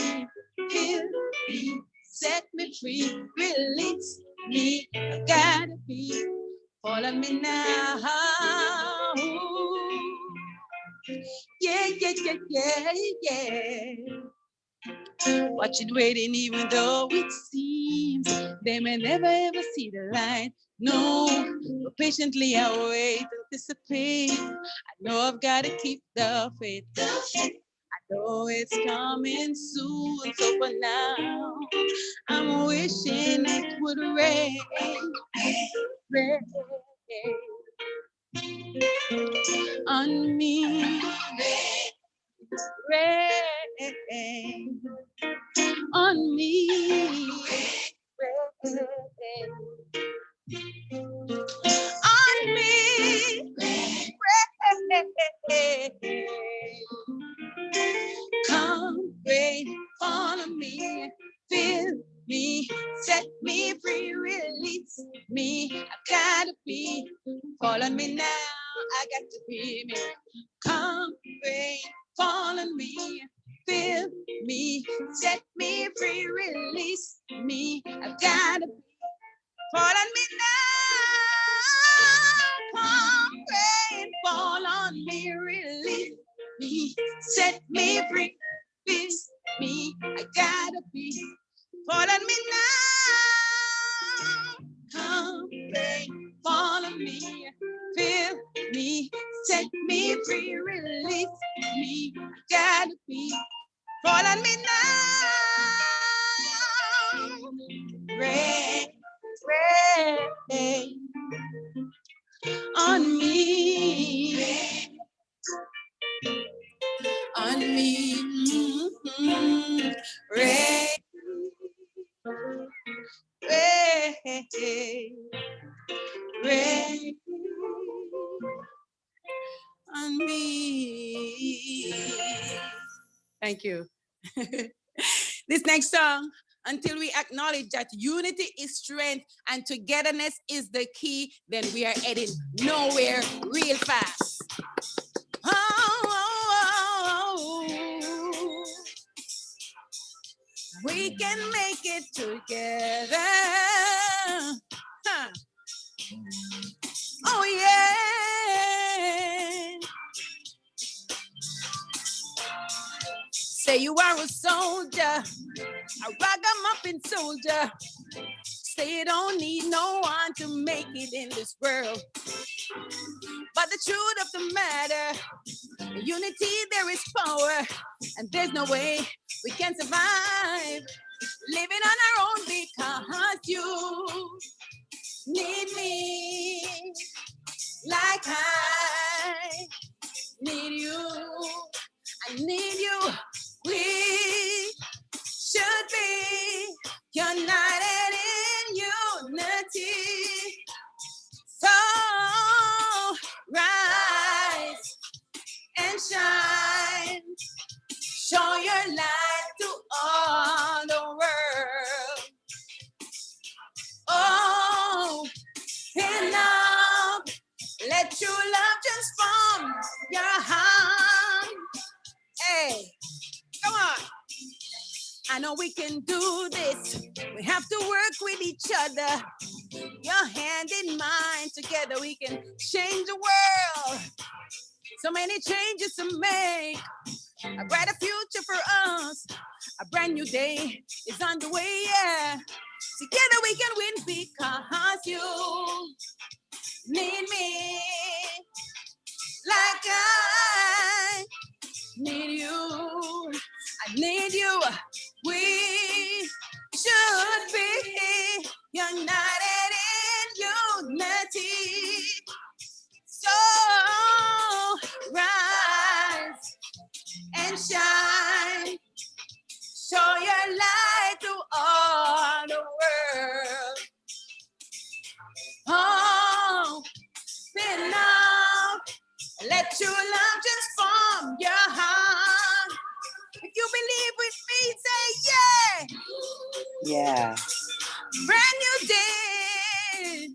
fill me, set me free, release me. I gotta be, fall on me now. Yeah, yeah, yeah, yeah, yeah. Watching, waiting, even though it seems they may never ever see the light. No, but patiently I wait, anticipate. I know I've got to keep the faith. I know it's coming soon, so for now, I'm wishing it would rain. Rain on me. Rain on me. Rain on me. Rain. Come rain, fall on me, fill me, set me free, release me. I gotta be, fall on me now, I got to be me. Come rain, fall on me, fill me, set me free, release me. I gotta be, fall on me now. Come rain, fall on me, release me, set me free, release me. I gotta be, fall on me now. Come rain, fall on me, fill me, set me free, release me. I gotta be, fall on me now. Rain, rain on me. On me, rain, rain, rain on me. Thank you. This next song, until we acknowledge that unity is strength and togetherness is the key, then we are heading nowhere real fast. Oh, we can make it together. Huh. Oh, yeah. Say you are a soldier, a ragamuffin soldier. Say you don't need no one to make it in this world. But the truth of the matter, in unity there is power, and there's no way we can survive living on our own because you need me like I need you. I need you. We should be united in unity. So rise and shine. Show your light to all the world. Oh, in love, let true love transform your heart. Hey, come on. I know we can do this. We have to work with each other. Your hand in mine, together we can change the world. So many changes to make. A brighter future for us. A brand new day is on the way, yeah. Together we can win because you need me like I need you. I need you. We should be united in unity. So rise and shine. Show your light to all the world. Oh, spin up. Let your love transform your heart. If you believe with me, say yeah. Yeah. Brand new day.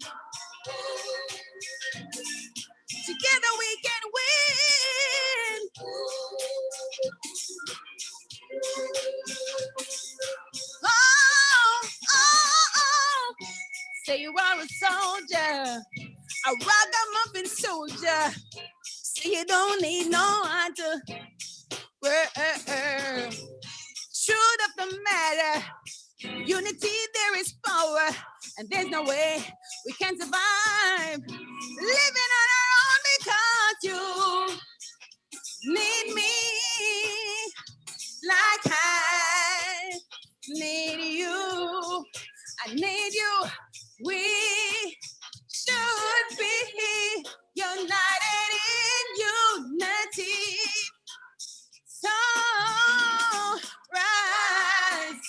Together we can win. Oh, oh, oh. Say you are a soldier, a ragamuffin soldier. Say you don't need no one to work. Truth of the matter, unity there is power, and there's no way we can survive living on our own because you need me like I need you. I need you. We should be united in unity. So rise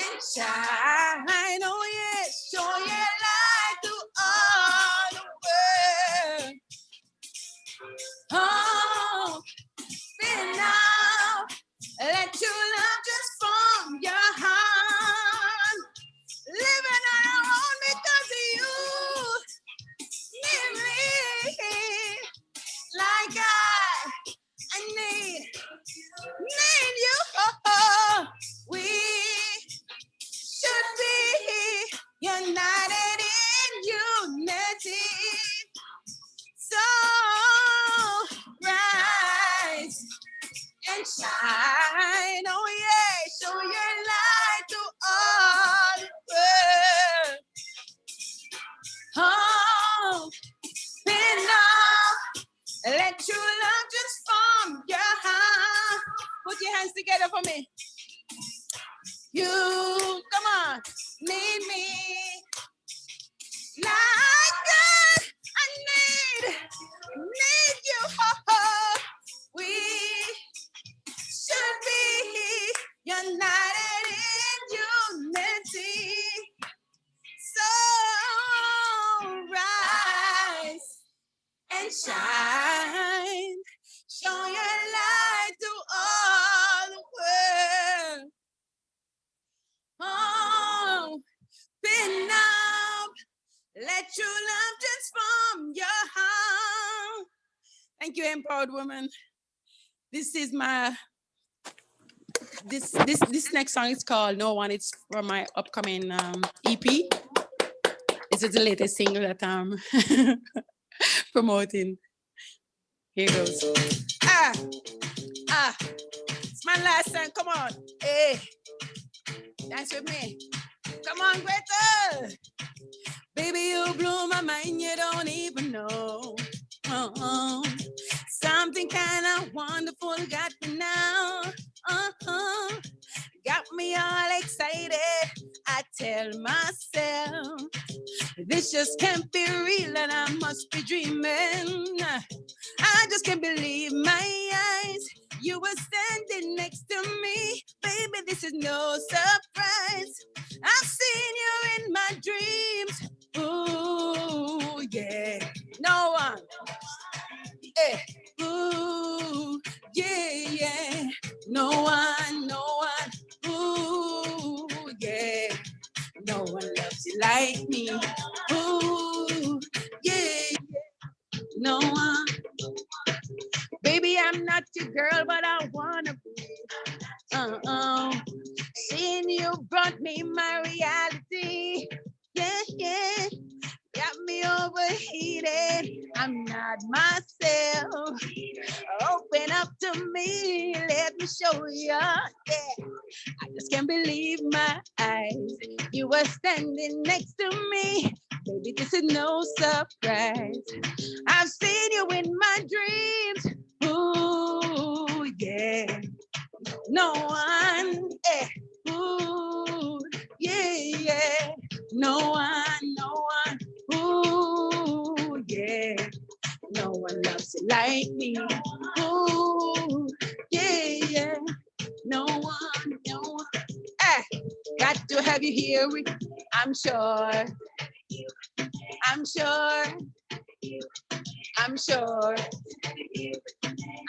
and shine. Oh yes, show your light to all the world. Oh, spin out. Let your love transform your heart. Living on our own because of you. Need me like I need you. Oh, we should be united in unity. So rise and shine. Oh yeah, show your light to all the world. Oh, spin up. Let your love transform your heart. Put your hands together for me. You, come on, need me like I need you. Oh, we should be united in unity. So rise and shine. Show your light to all the world. empowered woman. This is my this next song is called No One. It's from my upcoming EP. This is the latest single that I'm promoting. Here goes. It's my last song. Come on. Hey, dance with me. Come on, Greta. Baby, you blew my mind. You don't even know. Something kind of wonderful got me now. Got me all excited. I tell myself, this just can't be real and I must be dreaming. I just can't believe my eyes. You were standing next to me. Baby, this is no surprise. I've seen you in my dreams. Ooh, yeah. No one. Ooh, yeah, yeah. No one, no one. Ooh, yeah. No one loves you like me. Ooh, yeah, yeah. No one. Baby, I'm not your girl, but I wanna be. Seeing you brought me my reality. Yeah, yeah. Got me overheated. I'm not myself. Open up to me. Let me show you. Yeah. I just can't believe my eyes. You were standing next to me. Baby, this is no surprise. I've seen you in my dreams. Ooh, yeah. No one. Ooh, yeah, yeah. No one, no one. Ooh, yeah. No one loves you like me. Ooh, yeah, yeah. No one, no one. Got to have you here. I'm sure. I'm sure. I'm sure.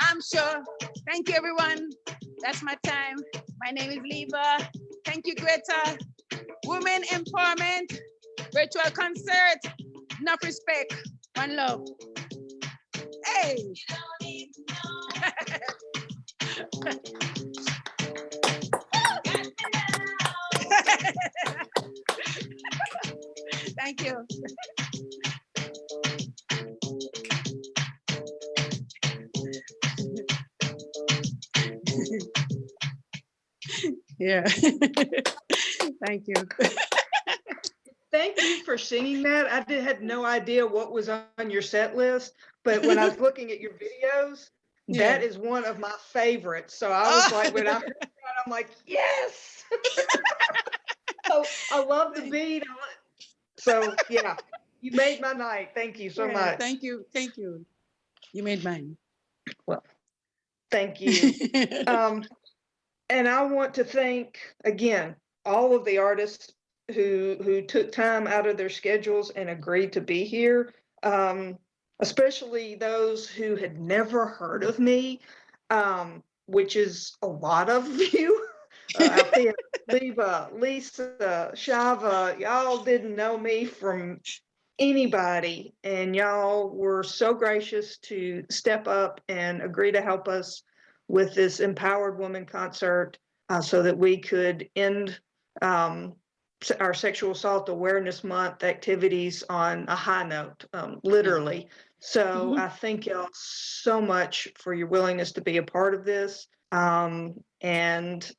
I'm sure. Thank you, everyone. That's my time. My name is Leba. Thank you, Greta. Women empowerment, virtual concert. Enough respect. One love. Hey. Thank you. Yeah. Thank you. Thank you for singing that. I had no idea what was on your set list, but when I was looking at your videos, that is one of my favorites. So I was like, when I heard that, I'm like, yes. I love the beat. So yeah, you made my night. Thank you so much. Thank you. Thank you. You made mine. Well, thank you. And I want to thank again all of the artists who took time out of their schedules and agreed to be here, especially those who had never heard of me, which is a lot of you. Althea, Leba, Lisa, Chava, y'all didn't know me from anybody, and y'all were so gracious to step up and agree to help us with this Empowered Woman concert so that we could end our Sexual Assault Awareness Month activities on a high note, literally. So I thank y'all so much for your willingness to be a part of this. And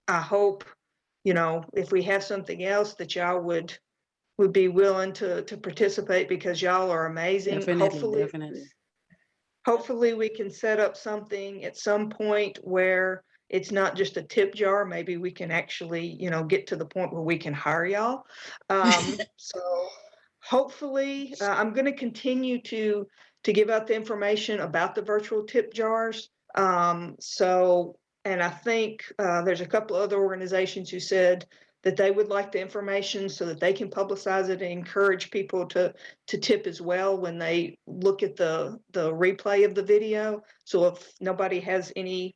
I hope, if we have something else that y'all would be willing to participate, because y'all are amazing. Definitely. Hopefully we can set up something at some point where it's not just a tip jar. Maybe we can actually, get to the point where we can hire y'all. So hopefully I'm going to continue to give out the information about the virtual tip jars. And I think there's a couple other organizations who said that they would like the information so that they can publicize it and encourage people to tip as well when they look at the replay of the video. So if nobody has any,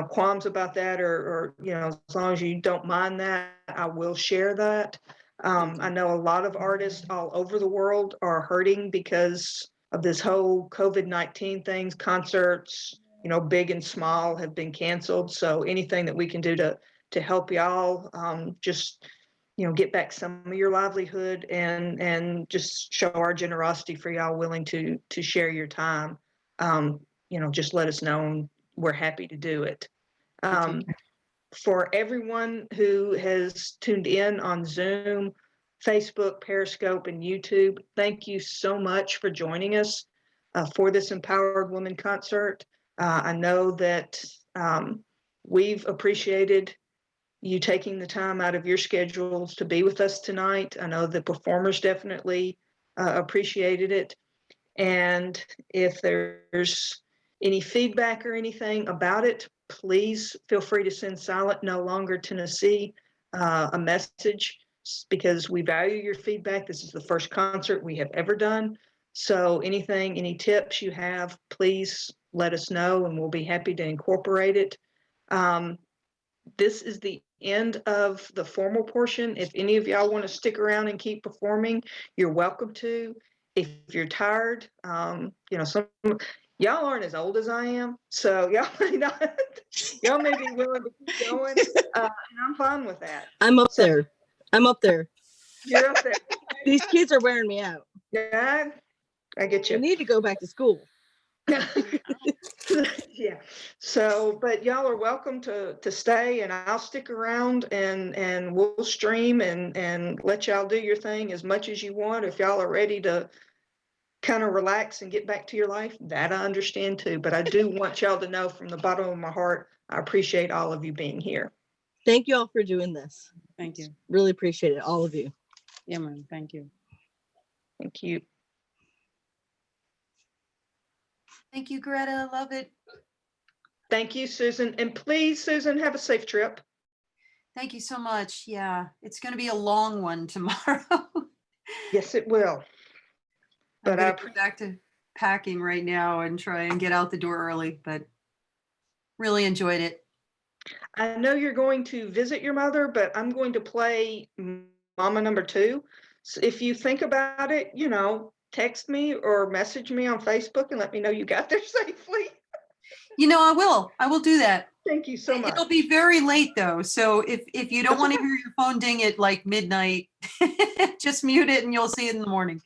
qualms about that, or as long as you don't mind that, I will share that. I know a lot of artists all over the world are hurting because this whole COVID-19 things. Concerts, you know, big and small, have been canceled. So anything that we can do to help y'all, just, you know, get back some of your livelihood and just show our generosity for y'all willing to share your time. You know, just let us know, and we're happy to do it. For everyone who has tuned in on Zoom, Facebook, Periscope, and YouTube, thank you so much for joining us for this Empowered Woman concert. I know that we've appreciated you taking the time out of your schedules to be with us tonight. I know the performers definitely appreciated it. And if there's any feedback or anything about it, please feel free to send Silent No Longer Tennessee a message, because we value your feedback. This is the first concert we have ever done. So anything, any tips you have, please let us know and we'll be happy to incorporate it. This is the end of the formal portion. If any of y'all want to stick around and keep performing, you're welcome to. If you're tired, you know, some y'all aren't as old as I am, so y'all may not, y'all may be willing to keep going, and I'm fine with that. I'm up there. I'm up there. You're up there. These kids are wearing me out. Yeah, I get you. I need to go back to school. Yeah. So, but y'all are welcome to stay, and I'll stick around and we'll stream and let y'all do your thing as much as you want. If y'all are ready to kind of relax and get back to your life, that I understand too. But I do want y'all to know from the bottom of my heart, I appreciate all of you being here. Thank you all for doing this. Thank you. Really appreciate it, all of you. Yeah, man. Thank you. Thank you. Thank you, Greta. Love it. Thank you, Susan. And please, Susan, have a safe trip. Thank you so much. Yeah, it's going to be a long one tomorrow. Yes, it will. But But I'm going to go back to packing right now and try and get out the door early, but really enjoyed it. I know you're going to visit your mother, but I'm going to play Mama Number 2. So if you think about it, you know, text me or message me on Facebook and let me know you got there safely. You know, I will do that. Thank you so much. It'll be very late though. So if you don't want to hear your phone ding at like midnight, just mute it and you'll see it in the morning.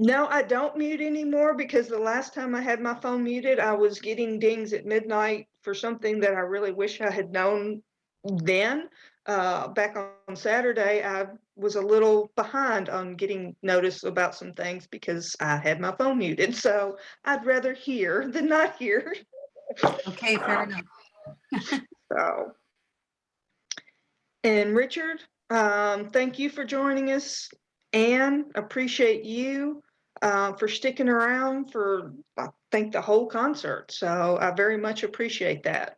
No, I don't mute anymore, because the last time I had my phone muted, I was getting dings at midnight for something that I really wish I had known then. Back on Saturday, I was a little behind on getting notice about some things because I had my phone muted. So I'd rather hear than not hear. Okay, fair enough. So, and Richard, thank you for joining us. Anne, appreciate you for sticking around for, I think, the whole concert. So I very much appreciate that.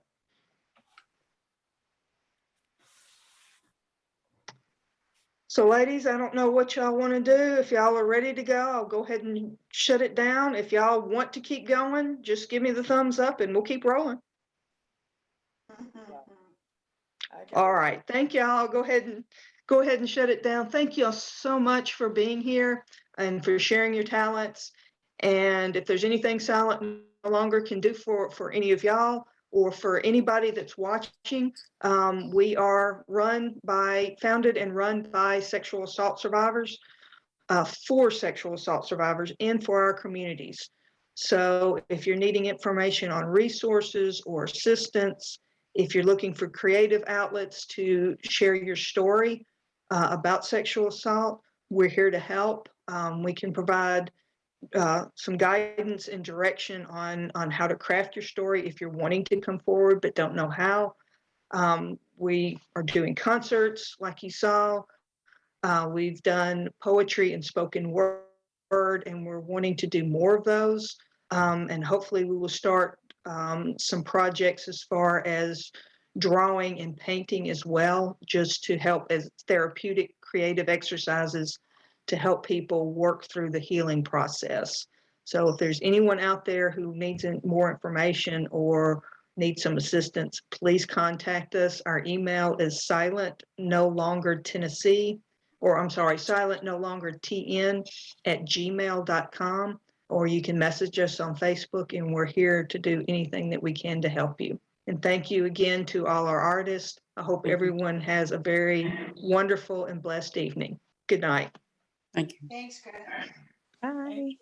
So ladies, I don't know what y'all want to do. If y'all are ready to go, I'll go ahead and shut it down. If y'all want to keep going, just give me the thumbs up and we'll keep rolling. All right, thank y'all. I'll go ahead and shut it down. Thank y'all so much for being here and for sharing your talents. And if there's anything Silent No Longer can do for any of y'all or for anybody that's watching, we are founded and run by sexual assault survivors, for sexual assault survivors and for our communities. So if you're needing information on resources or assistance, if you're looking for creative outlets to share your story about sexual assault, we're here to help. We can provide some guidance and direction on how to craft your story if you're wanting to come forward but don't know how. We are doing concerts like you saw. We've done poetry and spoken word, and we're wanting to do more of those. And hopefully we will start some projects as far as drawing and painting as well, just to help as therapeutic creative exercises to help people work through the healing process. So if there's anyone out there who needs more information or needs some assistance, please contact us. Our email is silentnolongertn@gmail.com, or you can message us on Facebook, and we're here to do anything that we can to help you. And thank you again to all our artists. I hope everyone has a very wonderful and blessed evening. Good night. Thank you. Thanks, Greg. Bye.